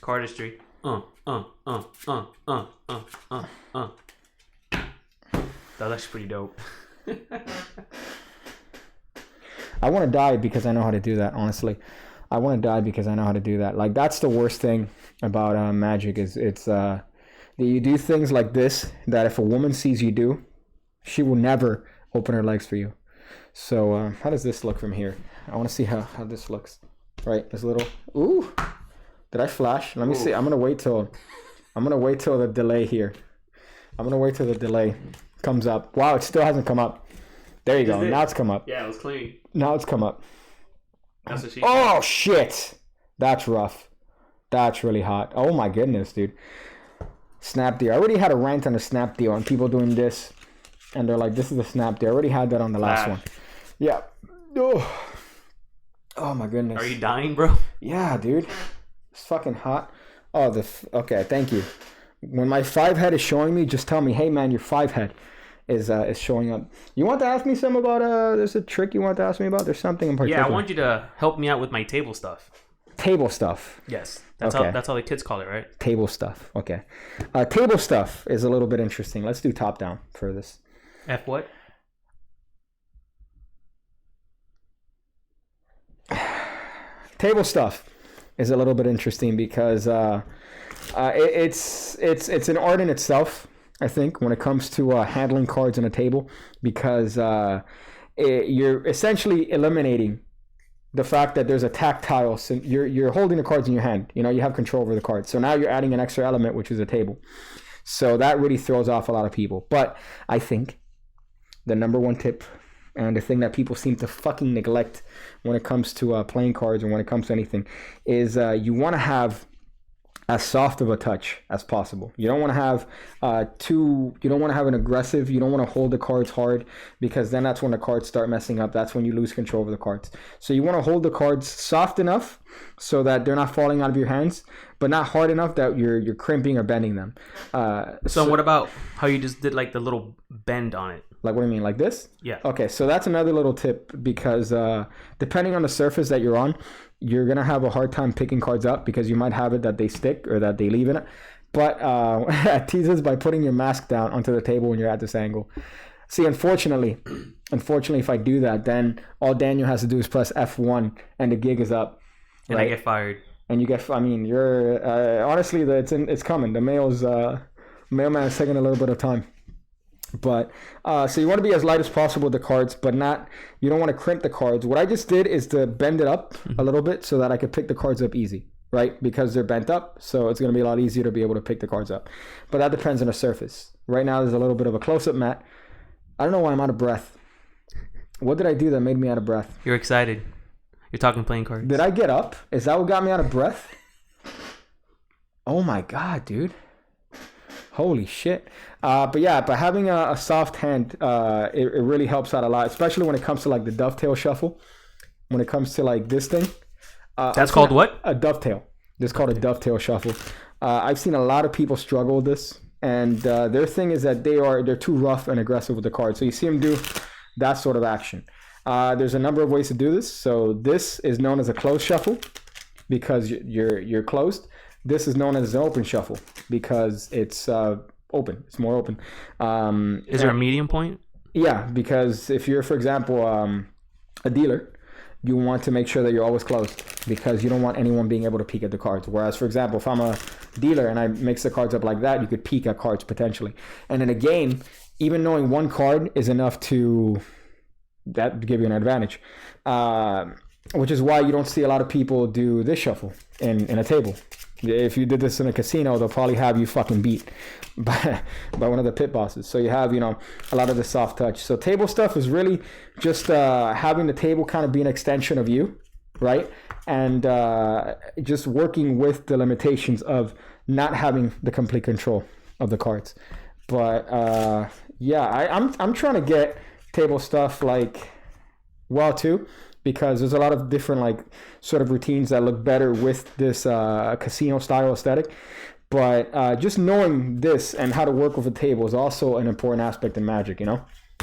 Cardistry. That was actually pretty dope.
I want to die because I know how to do that, honestly. I want to die because I know how to do that. Like, that's the worst thing about magic is it's that you do things like this that if a woman sees you do, she will never open her legs for you. So how does this look from here? I want to see how this looks. Right, this little... Ooh! Did I flash? Let me see. I'm going to wait till the delay here. I'm going to wait till the delay comes up. Wow, it still hasn't come up. There you go. Now it's come up.
Yeah, it was clean.
Now it's come up.
That's what she
Oh, shit. That's rough. That's really hot. Oh, my goodness, dude. Snap deal. I already had a rant on a snap deal on people doing this. And they're like, this is a snap deal. I already had that on the last one. Yeah. Oh, my goodness.
Are you dying, bro?
Yeah, dude. It's fucking hot. Oh, okay, thank you. When my 5 head is showing me, just tell me, hey, man, your 5 head is showing up. You want to ask me some about there's a trick you want to ask me about? There's something in particular.
Yeah, I want you to help me out with my table stuff.
Table stuff.
Yes. That's how the kids call it, right?
Table stuff. Okay. Table stuff is a little bit interesting. Let's do top down for this.
F what?
Table stuff is a little bit interesting because it's an art in itself. I think when it comes to handling cards on a table, because you're essentially eliminating the fact that there's a tactile. You're holding the cards in your hand. You know, you have control over the cards. So now you're adding an extra element, which is a table. So that really throws off a lot of people. But I think the number one tip and the thing that people seem to fucking neglect when it comes to playing cards or when it comes to anything is you want to have as soft of a touch as possible. You don't want to have you don't want to have an aggressive, you don't want to hold the cards hard, because then that's when the cards start messing up. That's when you lose control over the cards. So you want to hold the cards soft enough so that they're not falling out of your hands, but not hard enough that you're crimping or bending them.
So what about how you just did like the little bend on it?
Like, what do you mean? Like this?
Yeah.
Okay, so that's another little tip, because depending on the surface that you're on, you're going to have a hard time picking cards up, because you might have it that they stick or that they leave in it. But teases by putting your mask down onto the table when you're at this angle. See, unfortunately, if I do that, then all Daniel has to do is press F1 and the gig is up.
And right? I get fired.
And you get, I mean, you're, honestly, it's coming. The mailman is taking a little bit of time. But so you want to be as light as possible with the cards, but you don't want to crimp the cards. What I just did is to bend it up a little bit so that I could pick the cards up easy, right? Because they're bent up, so it's going to be a lot easier to be able to pick the cards up. But that depends on the surface. Right now, there's a little bit of a close-up mat. I don't know why I'm out of breath. What did I do that made me out of breath?
You're excited. You're talking playing cards.
Did I get up? Is that what got me out of breath? Oh my God, dude. Holy shit. But yeah, by having a soft hand, it really helps out a lot, especially when it comes to like the dovetail shuffle. When it comes to like this thing.
That's called what?
A dovetail. This is called a dovetail shuffle. I've seen a lot of people struggle with this. And their thing is that they're too rough and aggressive with the cards. So you see them do that sort of action. There's a number of ways to do this. So this is known as a closed shuffle because you're closed. This is known as an open shuffle because it's open. It's more open.
Is there a medium point?
Yeah, because if you're, for example, a dealer, you want to make sure that you're always closed because you don't want anyone being able to peek at the cards. Whereas, for example, if I'm a dealer and I mix the cards up like that, you could peek at cards potentially. And in a game, even knowing one card is enough to give you an advantage. Which is why you don't see a lot of people do this shuffle in a table. If you did this in a casino, they'll probably have you fucking beat by one of the pit bosses. So you have, a lot of the soft touch. So table stuff is really just having the table kind of be an extension of you, right? And just working with the limitations of not having the complete control of the cards. But I'm trying to get table stuff too. Because there's a lot of different sort of routines that look better with this casino style aesthetic. But just knowing this and how to work with a table is also an important aspect in Magic,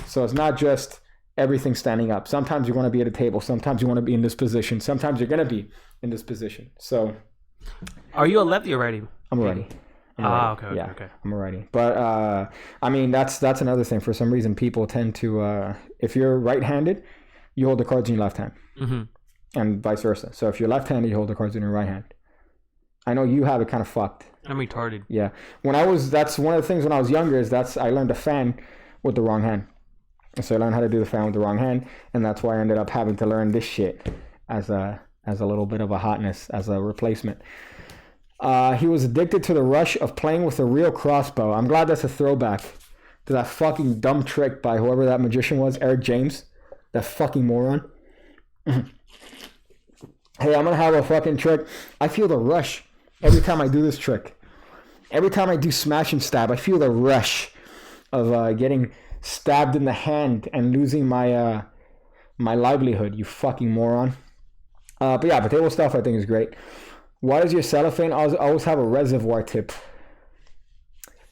So it's not just everything standing up. Sometimes you want to be at a table. Sometimes you want to be in this position. Sometimes you're going to be in this position. So,
are you a lefty or righty?
I'm ready.
Okay.
Yeah, I'm a righty. But I mean, that's another thing. For some reason, people tend to, if you're right-handed, you hold the cards in your left hand, and vice versa. So if you're left-handed, you hold the cards in your right hand. I know you have it kind of fucked.
I'm retarded.
Yeah. That's one of the things when I was younger I learned to fan with the wrong hand. So I learned how to do the fan with the wrong hand, and that's why I ended up having to learn this shit as a little bit of a hotness, as a replacement. He was addicted to the rush of playing with a real crossbow. I'm glad that's a throwback to that fucking dumb trick by whoever that magician was, Eric James. That fucking moron. Hey, I'm gonna have a fucking trick. I feel the rush every time I do this trick. Every time I do smash and stab, I feel the rush of getting stabbed in the hand and losing my my livelihood, you fucking moron. But yeah, table stuff I think is great. Why does your cellophane always have a reservoir tip?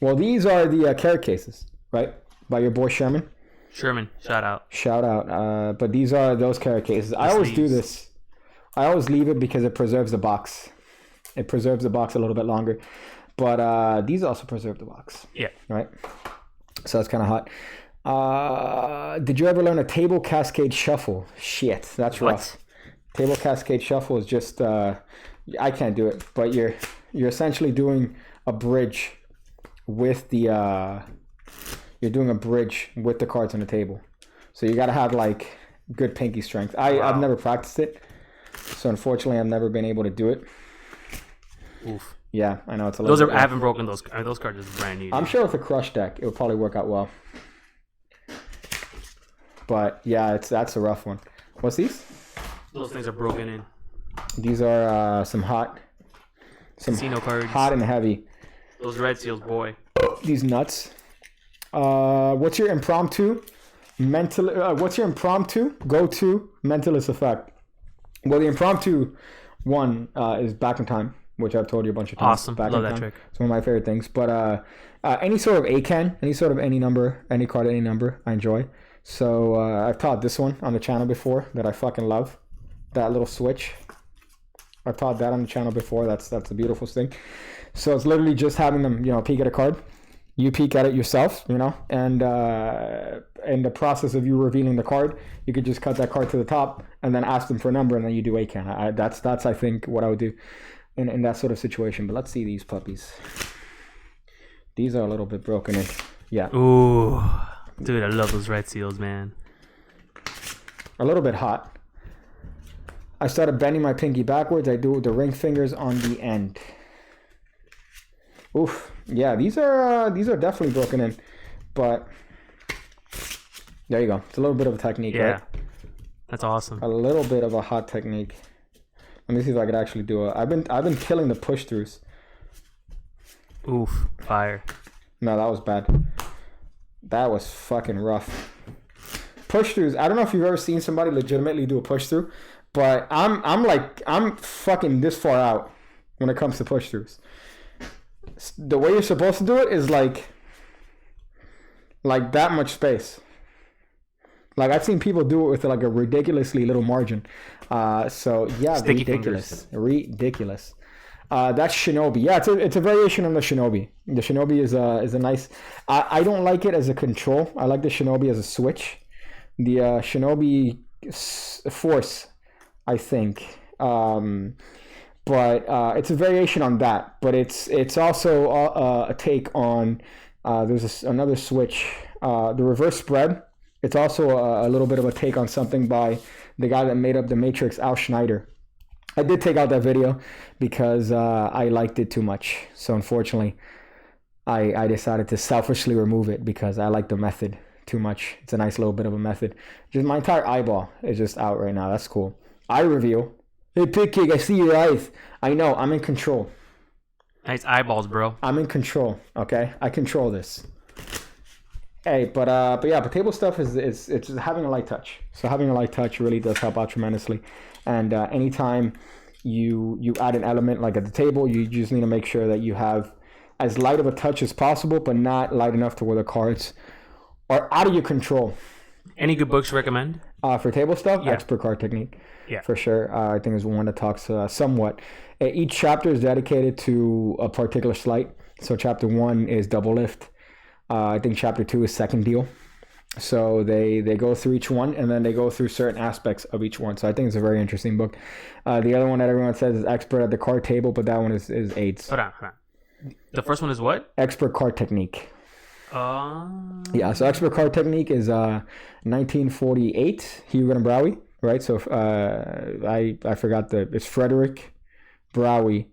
Well, these are the carrot cases, right? By your boy Sherman.
Sherman, shout out.
But these are those carrot cases. I always do this. I always leave it because it preserves the box. It preserves the box a little bit longer. But these also preserve the box.
Yeah.
Right? So that's kind of hot. Did you ever learn a table cascade shuffle? Shit, that's rough. Table cascade shuffle is just I can't do it, but you're essentially doing a bridge with the cards on the table. So you got to have like good pinky strength. I've never practiced it, so unfortunately I've never been able to do it.
Oof.
Yeah, I know it's a little.
I haven't broken those. Those cards are brand new.
I'm sure with a crush deck, it would probably work out well. But yeah, that's a rough one. What's these?
Those things are broken in.
These are some
casino cards.
Hot and heavy.
Those red seals, boy.
These nuts. What's your impromptu go-to mentalist effect? Well, the impromptu one is back in time, which I've told you a bunch of times.
Awesome. Love that trick.
It's one of my favorite things. But any sort of ACAN, any sort of any number, any card, any number, I enjoy. So I've taught this one on the channel before that I fucking love. That little switch. I've taught that on the channel before. That's the beautiful thing. So it's literally just having them, peek at a card. You peek at it yourself, and in the process of you revealing the card, you could just cut that card to the top and then ask them for a number, and then you do ACAN. That's I think what I would do in that sort of situation. But let's see these puppies. These are a little bit broken in. Yeah.
Ooh, dude, I love those red seals, man.
A little bit hot. I started bending my pinky backwards. I do the ring fingers on the end. Oof. Yeah, these are definitely broken in, but there you go. It's a little bit of a technique, right?
That's awesome.
A little bit of a hot technique. Let me see if I could actually do it. I've been killing the push throughs.
Oof, fire. No,
that was bad. That was fucking rough. Push throughs. I don't know if you've ever seen somebody legitimately do a push through, but I'm fucking this far out when it comes to push throughs. The way you're supposed to do it is like that much space. Like I've seen people do it with like a ridiculously little margin. So yeah,
Sticky
ridiculous. That's Shinobi. Yeah, it's a variation on the Shinobi. The Shinobi is a nice. I don't like it as a control. I like the Shinobi as a switch. The Shinobi Force, I think. But it's a variation on that. But it's also a take on. There's another switch. The reverse spread. It's also a little bit of a take on something by the guy that made up the Matrix, Al Schneider. I did take out that video because I liked it too much. So unfortunately, I decided to selfishly remove it because I like the method too much. It's a nice little bit of a method. Just my entire eyeball is just out right now. That's cool. Eye reveal. Hey, Pig Kick, I see your eyes. I know. I'm in control.
Nice eyeballs, bro.
I'm in control. Okay, I control this. Hey, but table stuff is it's having a light touch. So having a light touch really does help out tremendously. And anytime you add an element like at the table, you just need to make sure that you have as light of a touch as possible, but not light enough to where the cards are out of your control.
Any good books to recommend?
For table stuff, Expert Card Technique. Yeah, for sure. I think is one that talks somewhat. Each chapter is dedicated to a particular sleight. So chapter 1 is double lift. I think chapter 2 is second deal. So they go through each one, and then they go through certain aspects of each one. So I think it's a very interesting book. The other one that everyone says is Expert at the Card Table, but that one is AIDS.
Hold on. The first one is what?
Expert Card Technique. Yeah, so Expert Card Technique is 1948, Hugo and Browie, right? So I forgot it's Frederick Browie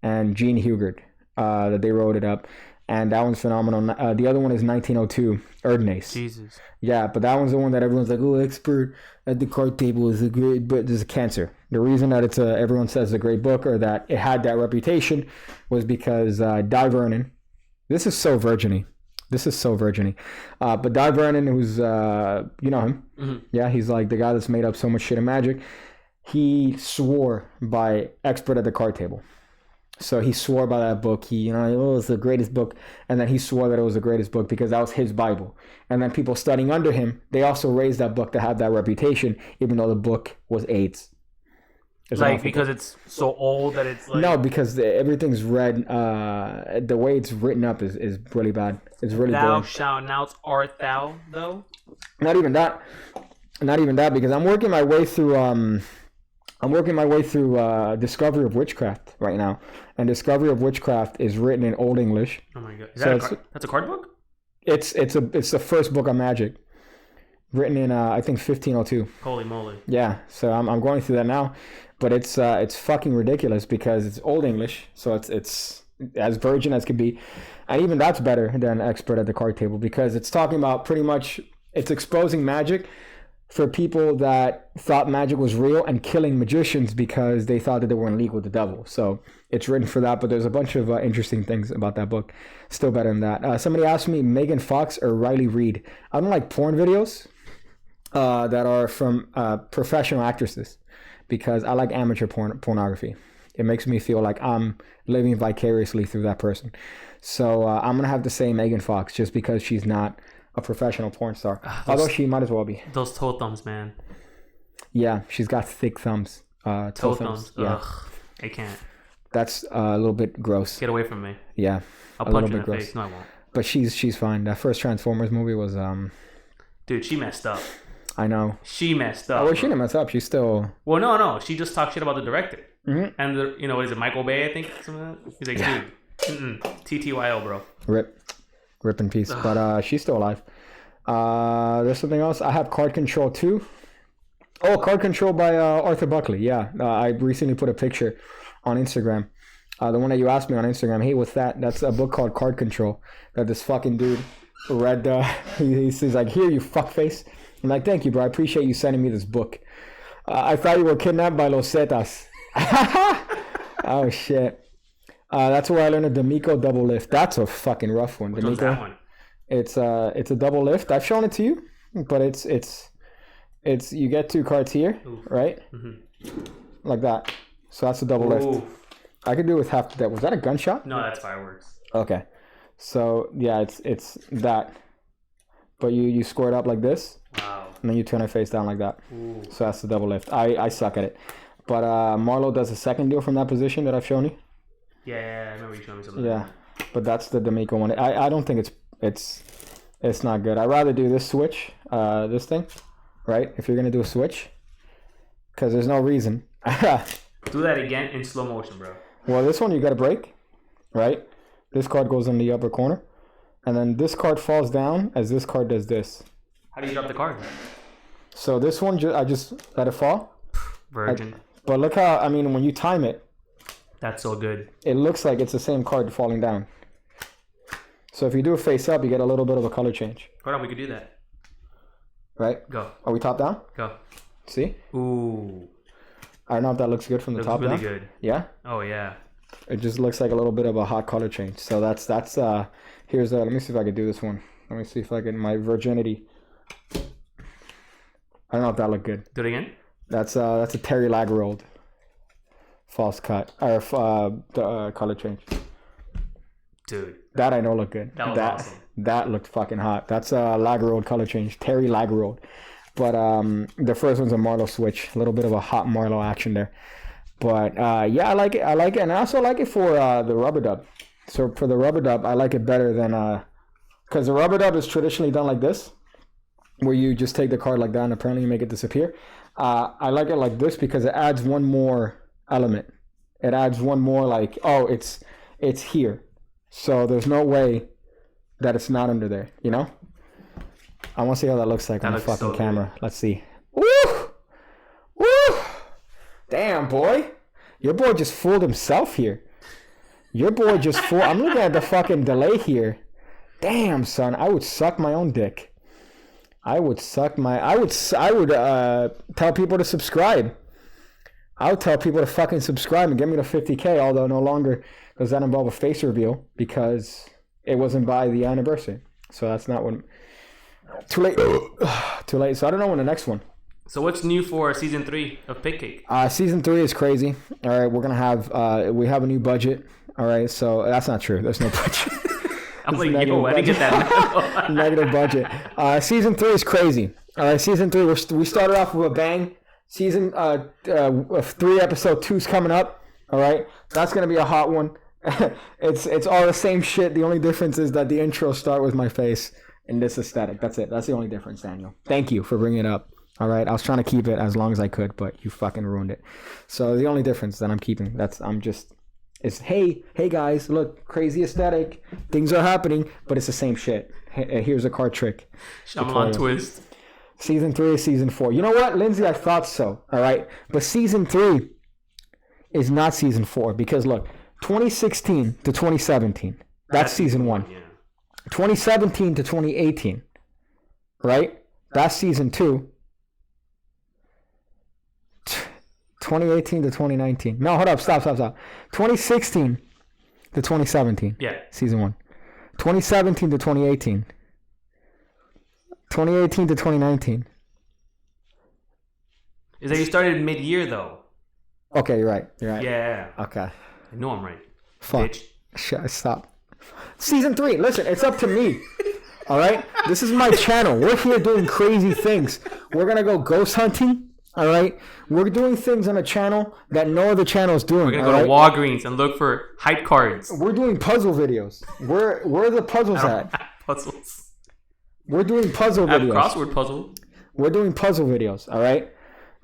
and Gene Hugard that they wrote it up. And that one's phenomenal. The other one is 1902, Erdnase.
Jesus.
Yeah, but that one's the one that everyone's like, oh, Expert at the Card Table is a great, but there's a cancer. The reason that everyone says it's a great book, or that it had that reputation, was because Di Vernon, this is so virgin-y. But Di Vernon, who's, you know him. Mm-hmm. Yeah, he's like the guy that's made up so much shit in Magic. He swore by Expert at the Card Table. So he swore by that book. It's the greatest book. And then he swore that it was the greatest book because that was his Bible. And then people studying under him, they also raised that book to have that reputation, even though the book was AIDS.
Like, because it's so old that it's like...
No, because everything's read, the way it's written up is really bad. It's really
Thou
boring.
shalt now art thou, though?
Not even that, because I'm working my way through Discovery of Witchcraft right now. And Discovery of Witchcraft is written in Old English.
Oh my god. That's a card book?
It's the first book on Magic. Written in I think 1502.
Holy moly.
Yeah, so I'm going through that now. But it's fucking ridiculous because it's Old English, so it's as virgin as could be. And even that's better than Expert at the Card Table, because it's talking about pretty much, it's exposing magic for people that thought magic was real and killing magicians because they thought that they were in league with the devil. So it's written for that, but there's a bunch of interesting things about that book. Still better than that. Somebody asked me, Megan Fox or Riley Reid. I don't like porn videos that are from professional actresses, because I like amateur pornography. It makes me feel like I'm living vicariously through that person. So I'm going to have to say Megan Fox, just because she's not a professional porn star. Although she might as well be.
Those toe thumbs, man.
Yeah, she's got thick thumbs.
Toe thumbs.
Yeah.
Ugh, I can't.
That's a little bit gross.
Get away from me.
Yeah.
I'll punch you in the face. No, I won't.
But she's fine. That first Transformers movie was...
Dude, she messed up.
I know.
She messed up.
Oh, well, she didn't mess up. She's still...
Well, no. She just talked shit about the director.
Mm-hmm.
And, what is it, Michael Bay, I think? Something like that? He's like, dude, TTYL, bro.
Rip in peace. But she's still alive. There's something else. I have Card Control 2. Oh, Card Control by Arthur Buckley. Yeah. I recently put a picture on Instagram. The one that you asked me on Instagram. Hey, what's that? That's a book called Card Control that this fucking dude read. He's like, here, you fuckface. I'm like, thank you, bro. I appreciate you sending me this book. I thought you were kidnapped by Los Zetas. Oh, shit. That's where I learned a D'Amico double lift. That's a fucking rough one.
Which one's that one?
It's a double lift. I've shown it to you, but it's you get 2 cards here, right? Mm-hmm. Like that. So that's a double lift. I could do it with half the deck. Was that a gunshot?
No, that's fireworks.
Okay. So yeah, it's that. But you square it up like this.
Wow.
And then you turn it face down like that.
Ooh.
So that's the double lift. I suck at it. But Marlo does a second deal from that position that I've shown you.
Yeah, I remember you showing me something.
Yeah. But that's the D'Amico one. I don't think it's not good. I'd rather do this switch, this thing, right? If you're going to do a switch. Because there's no reason.
Do that again in slow motion, bro.
Well, this one you got to break, right? This card goes in the upper corner. And then this card falls down as this card does this.
How do you drop the card?
So this one, I just let it fall.
Virgin.
But look how, when you time it.
That's so good.
It looks like it's the same card falling down. So if you do it face up, you get a little bit of a color change.
Hold on, we could do that.
Right?
Go.
Are we top down?
Go.
See?
Ooh.
I don't know if that looks good from the top down.
Looks really good.
Yeah?
Oh, yeah.
It just looks like a little bit of a hot color change. So that's here's let me see if I can do this one. Let me see if I can, my virginity. I don't know if that looked good.
Do it again?
That's a Terry Lagerrold false cut or color change.
Dude.
That I know looked good.
That was awesome.
That looked fucking hot. That's a Lagerrold color change. Terry Lagerrold. But the first one's a Marlowe switch. A little bit of a hot Marlowe action there. But yeah, I like it. And I also like it for the rubber dub. So for the rubber dub, I like it better than because the rubber dub is traditionally done like this, where you just take the card like that and apparently you make it disappear. I like it like this because it adds one more element. It adds one more like, oh, it's here. So there's no way that it's not under there, you know? I want to see how that looks like on the fucking camera. Good. Let's see. Woo! Woo! Damn, boy. Your boy just fooled himself here. Your boy just fooled. I'm looking at the fucking delay here. Damn, son. I would suck my own dick. I would tell people to subscribe. I would tell people to fucking subscribe and get me to 50K, although no longer does that involve a face reveal because it wasn't by the anniversary. So that's not when. Too late. Too late. So I don't know when the next one.
So what's new for season 3 of Pick Cake?
Season 3 is crazy. All right, we're gonna have we have a new budget. All right, so that's not true. There's no budget.
I'm like, yo, I didn't get that.
Negative budget. Season 3 is crazy. All right, season 3. We started off with a bang. Season 3 episode 2 is coming up. All right, that's gonna be a hot one. It's all the same shit. The only difference is that the intro start with my face in this aesthetic. That's it. That's the only difference, Daniel. Thank you for bringing it up. All right, I was trying to keep it as long as I could, but you fucking ruined it. So the only difference that I'm keeping, is hey guys, look, crazy aesthetic, things are happening, but it's the same shit. Here's a card trick.
Shyamalan twist.
Season 3 is season 4. You know what, Lindsay? I thought so. All right, but season 3 is not season 4 because look, 2016 to 2017, that's season 1. Yeah. 2017 to 2018, right? That's season 2. 2018 to 2019. No, hold up. Stop. 2016 to 2017.
Yeah.
Season 1. 2017 to 2018. 2018 to 2019.
Is that you started mid-year, though?
Okay, you're right.
Yeah.
Okay.
I know I'm right.
Fuck. Stop. Season 3. Listen, it's up to me. All right? This is my channel. We're here doing crazy things. We're going to go ghost hunting. All right, we're doing things on a channel that no other channel is doing.
We're gonna go to Walgreens and look for hype cards.
We're doing puzzle videos. Where are the puzzles at?
Puzzles.
We're doing puzzle videos.
Crossword puzzle.
We're doing puzzle videos. All right,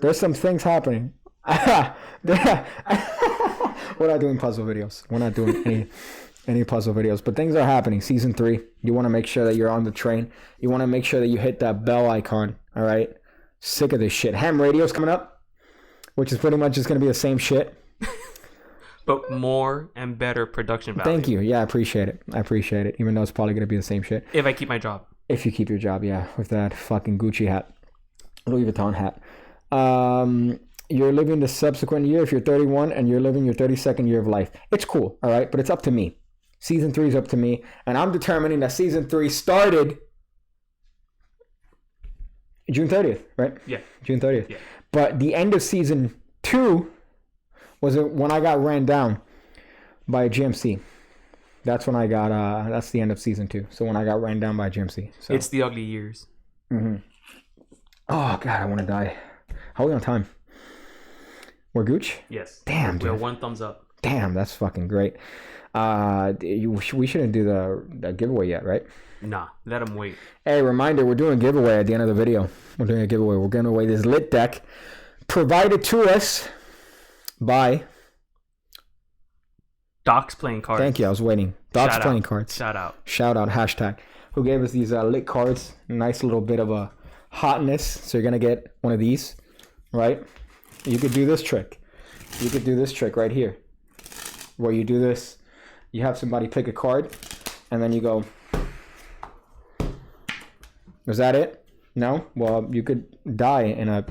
there's some things happening. We're not doing puzzle videos. We're not doing any puzzle videos, but things are happening. Season 3. You want to make sure that you're on the train. You want to make sure that you hit that bell icon. All right. Sick of this shit. Ham radio's coming up, which is pretty much just going to be the same shit.
But more and better production value.
Thank you. Yeah, I appreciate it. Even though it's probably going to be the same shit.
If I keep my job.
If you keep your job, yeah. With that fucking Gucci hat. Louis Vuitton hat. You're living the subsequent year if you're 31 and you're living your 32nd year of life. It's cool, all right? But it's up to me. Season 3 is up to me. And I'm determining that season 3 started June 30th, right?
Yeah.
June 30th.
Yeah.
But the end of season 2 was when I got ran down by a GMC. That's when I got, that's the end of season 2. So when I got ran down by a GMC. So.
It's the ugly years.
Mm-hmm. Oh, God, I want to die. How are we on time? We're Gooch?
Yes.
Damn, dude.
We're 1 thumbs up.
Damn, that's fucking great. We shouldn't do the giveaway yet, right?
Nah, let them wait.
Hey, reminder, we're doing a giveaway at the end of the video. We're doing a giveaway. We're giving away this lit deck provided to us by
Doc's Playing Cards.
Thank you. I was waiting. Doc's Playing Cards.
Shout out.
Hashtag. Who gave us these lit cards. Nice little bit of a hotness. So you're going to get one of these, right? You could do this trick. You could do this trick right here. Where you do this. You have somebody pick a card. And then you go... Was that it? No? Well, you could die in a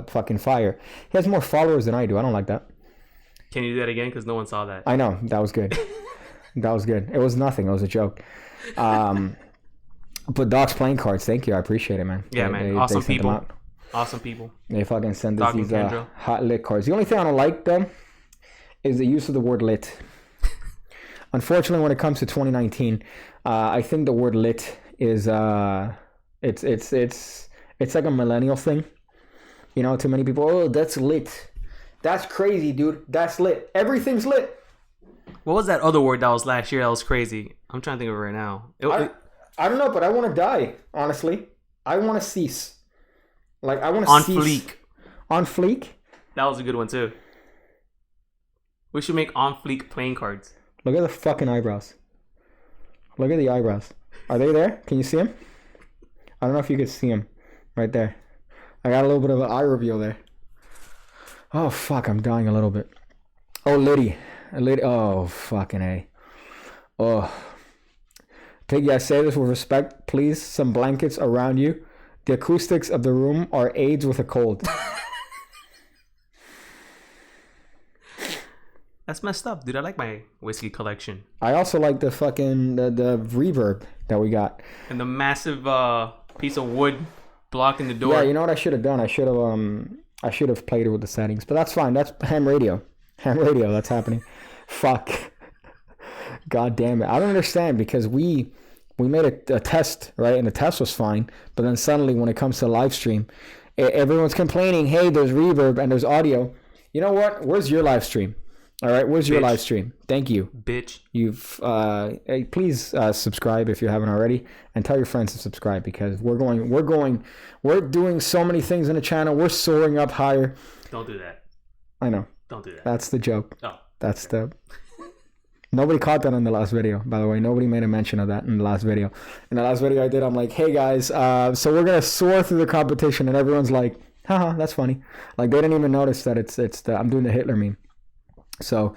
fucking fire. He has more followers than I do. I don't like that.
Can you do that again? Because no one saw that.
I know. That was good. That was good. It was nothing. It was a joke. But Doc's Playing Cards, thank you. I appreciate it, man.
Yeah, man. Awesome people. Awesome people.
They fucking send us these hot lit cards. The only thing I don't like, though, is the use of the word lit. Unfortunately, when it comes to 2019, I think the word lit is... It's like a millennial thing. You know, too many people, oh, that's lit. That's crazy, dude. That's lit. Everything's lit.
What was that other word that was last year that was crazy? I'm trying to think of it right now.
I don't know, but I want to die, honestly. I want to cease. Like, I want to
on
cease.
fleek.
On fleek?
That was a good one, too. We should make on fleek playing cards.
Look at the fucking eyebrows. Look at the eyebrows. Are they there? Can you see them? I don't know if you can see them. Right there. I got a little bit of an eye reveal there. Oh, fuck. I'm dying a little bit. Oh, Liddy. Oh, fucking A. Oh. Piggy, I say this with respect. Please, some blankets around you. The acoustics of the room are AIDS with a cold.
That's messed up, dude. I like my whiskey collection.
I also like the fucking the reverb that we got.
And the massive piece of wood blocking the door.
Yeah, you know what I should have done? I should have played it with the settings. But that's fine. That's ham radio. Ham radio, that's happening. Fuck. God damn it. I don't understand because we made a test, right? And the test was fine. But then suddenly when it comes to live stream, everyone's complaining, hey, there's reverb and there's audio. You know what? Where's your live stream? All right, where's your live stream? Thank you.
Bitch.
Hey, please subscribe if you haven't already, and tell your friends to subscribe because we're doing so many things in the channel. We're soaring up higher.
Don't do that.
I know.
Don't do that.
That's the joke.
Oh.
That's the... Nobody caught that in the last video, by the way. Nobody made a mention of that in the last video. In the last video I did, I'm like, hey guys, so we're gonna soar through the competition, and everyone's like, haha, that's funny. Like they didn't even notice that I'm doing the Hitler meme. So,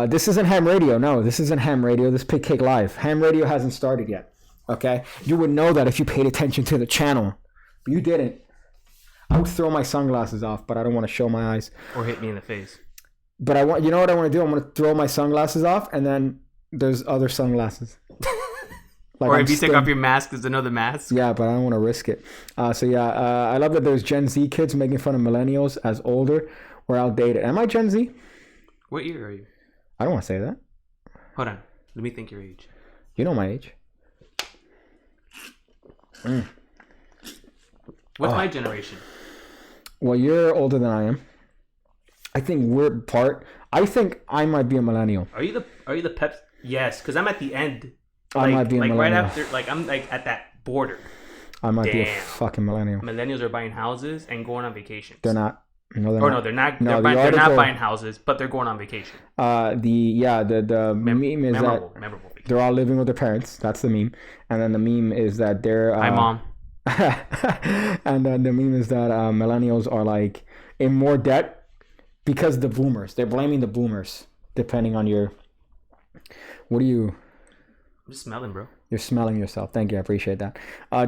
this isn't ham radio. No, this isn't ham radio. This is Pig Cake Live. Ham radio hasn't started yet. Okay? You would know that if you paid attention to the channel. But you didn't. I would throw my sunglasses off, but I don't want to show my eyes.
Or hit me in the face.
But you know what I want to do? I'm going to throw my sunglasses off, and then there's other sunglasses. Like
or if you take off your mask, there's another mask.
Yeah, but I don't want to risk it. I love that there's Gen Z kids making fun of millennials as older or outdated. Am I Gen Z?
What year are you?
I don't want to say that.
Hold on. Let me think your age.
You know my age.
What's my generation?
Well, you're older than I am. I think we're part. I think I might be a millennial.
Are you the peps? Yes, because I'm at the end.
I might be a millennial.
Right after, I'm like at that border.
I might be a fucking millennial.
Millennials are buying houses and going on vacations.
They're not. No, they're
not.
No,
they're not. No, they're not buying houses, but they're going on vacation.
The meme is memorable vacation. They're all living with their parents. That's the meme. And then the meme is that they're...
Hi, Mom.
And then the meme is that millennials are like in more debt because the boomers. They're blaming the boomers, depending on your... What do you...
I'm just smelling, bro.
You're smelling yourself. Thank you. I appreciate that.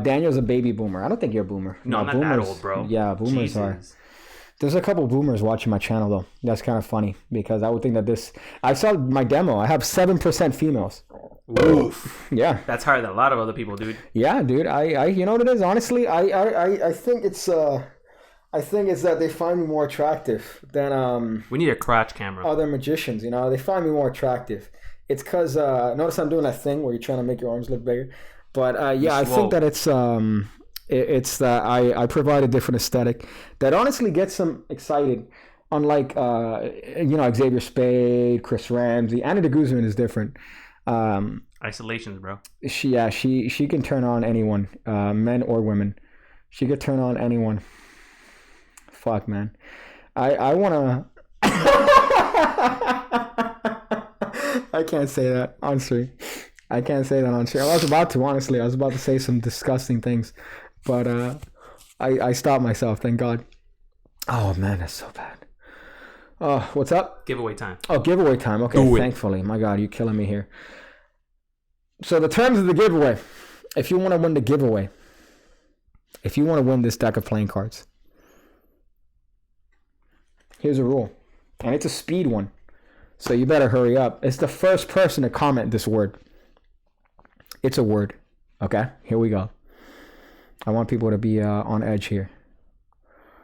Daniel's a baby boomer. I don't think you're a boomer.
No, I'm not that old, bro.
Yeah, boomers
Jesus.
are... There's a couple boomers watching my channel, though. That's kind of funny because I would think that this... I saw my demo. I have 7% females.
Oof.
Yeah.
That's higher than a lot of other people, dude.
Yeah, dude. I you know what it is? Honestly, I think it's... I think it's that they find me more attractive than...
We need a crotch camera.
Other magicians, you know? They find me more attractive. It's because... notice I'm doing that thing where you're trying to make your arms look bigger. But, yeah, I think that it's... It's that I provide a different aesthetic that honestly gets them excited. Unlike Xavier Spade, Chris Ramsey, Anna de Guzman is different.
Isolations, bro.
She can turn on anyone, men or women. She could turn on anyone. Fuck, man. I wanna. I can't say that honestly. I can't say that honestly. I was about to honestly. I was about to say some disgusting things. But I stopped myself, thank God. Oh, man, that's so bad. Oh, what's up?
Giveaway time.
Oh, giveaway time. Okay, thankfully. My God, you're killing me here. So the terms of the giveaway. If you want to win the giveaway, if you want to win this deck of playing cards, here's a rule. And it's a speed one. So you better hurry up. It's the first person to comment this word. It's a word. Okay, here we go. I want people to be on edge here.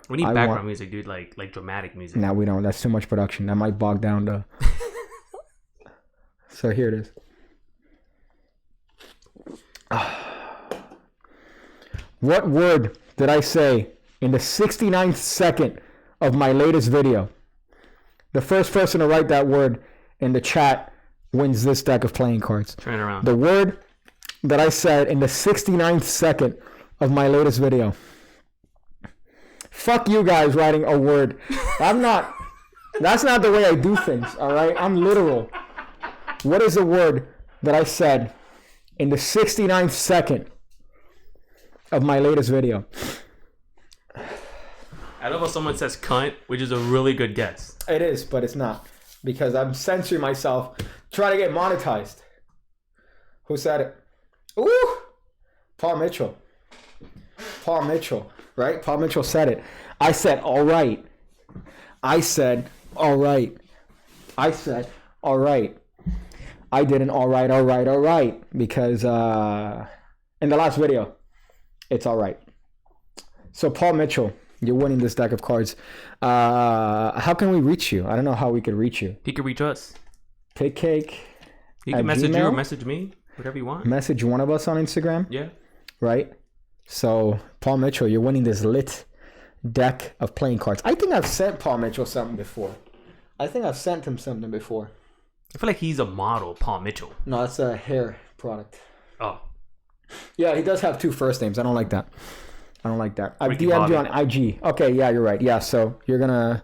We need background music, dude, like dramatic music.
No, we don't. That's too much production. That might bog down the... So here it is. What word did I say in the 69th second of my latest video? The first person to write that word in the chat wins this deck of playing cards.
Turn it around.
The word that I said in the 69th second of my latest video. Fuck you guys writing a word. That's not the way I do things, all right? I'm literal. What is the word that I said in the 69th second of my latest video?
I love how someone says cunt, which is a really good guess.
It is, but it's not. Because I'm censoring myself, trying to get monetized. Who said it? Ooh! Paul Mitchell. Paul Mitchell, right? Paul Mitchell said it. I said, all right. I said, all right. I said, all right. I did an all right. Because in the last video, it's all right. So Paul Mitchell, you're winning this deck of cards. How can we reach you? I don't know how we could reach you.
He could reach us.
Pick cake.
He can message you or message me. Whatever you want.
Message one of us on Instagram.
Yeah.
Right? So, Paul Mitchell, you're winning this lit deck of playing cards. I think I've sent Paul Mitchell something before. I think I've sent him something before.
I feel like he's a model, Paul Mitchell.
No, that's a hair product.
Oh.
Yeah, he does have two first names. I don't like that. I've
Ricky
DM'd
Bobby.
you on IG. Okay, yeah, you're right. Yeah, so you're going to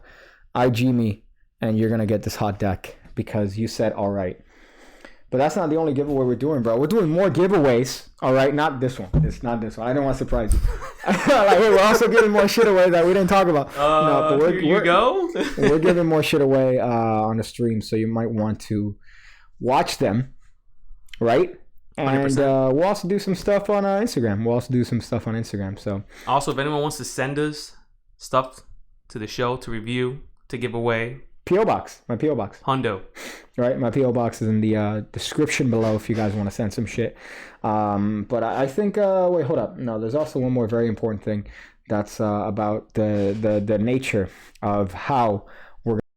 IG me and you're going to get this hot deck because you said all right. But that's not the only giveaway we're doing, bro. We're doing more giveaways. All right, not this one. It's not this one. I don't want to surprise you. Like, hey, we're also giving more shit away that we didn't talk about.
No, but here you go.
We're giving more shit away on the stream, so you might want to watch them, right? And
100%.
we'll also do some stuff on Instagram. So
Also, if anyone wants to send us stuff to the show to review, to give away,
P.O. Box, my P.O. Box.
Hundo.
Right, my P.O. Box is in the description below if you guys want to send some shit. But I think, wait, hold up. No, there's also one more very important thing that's about the nature of how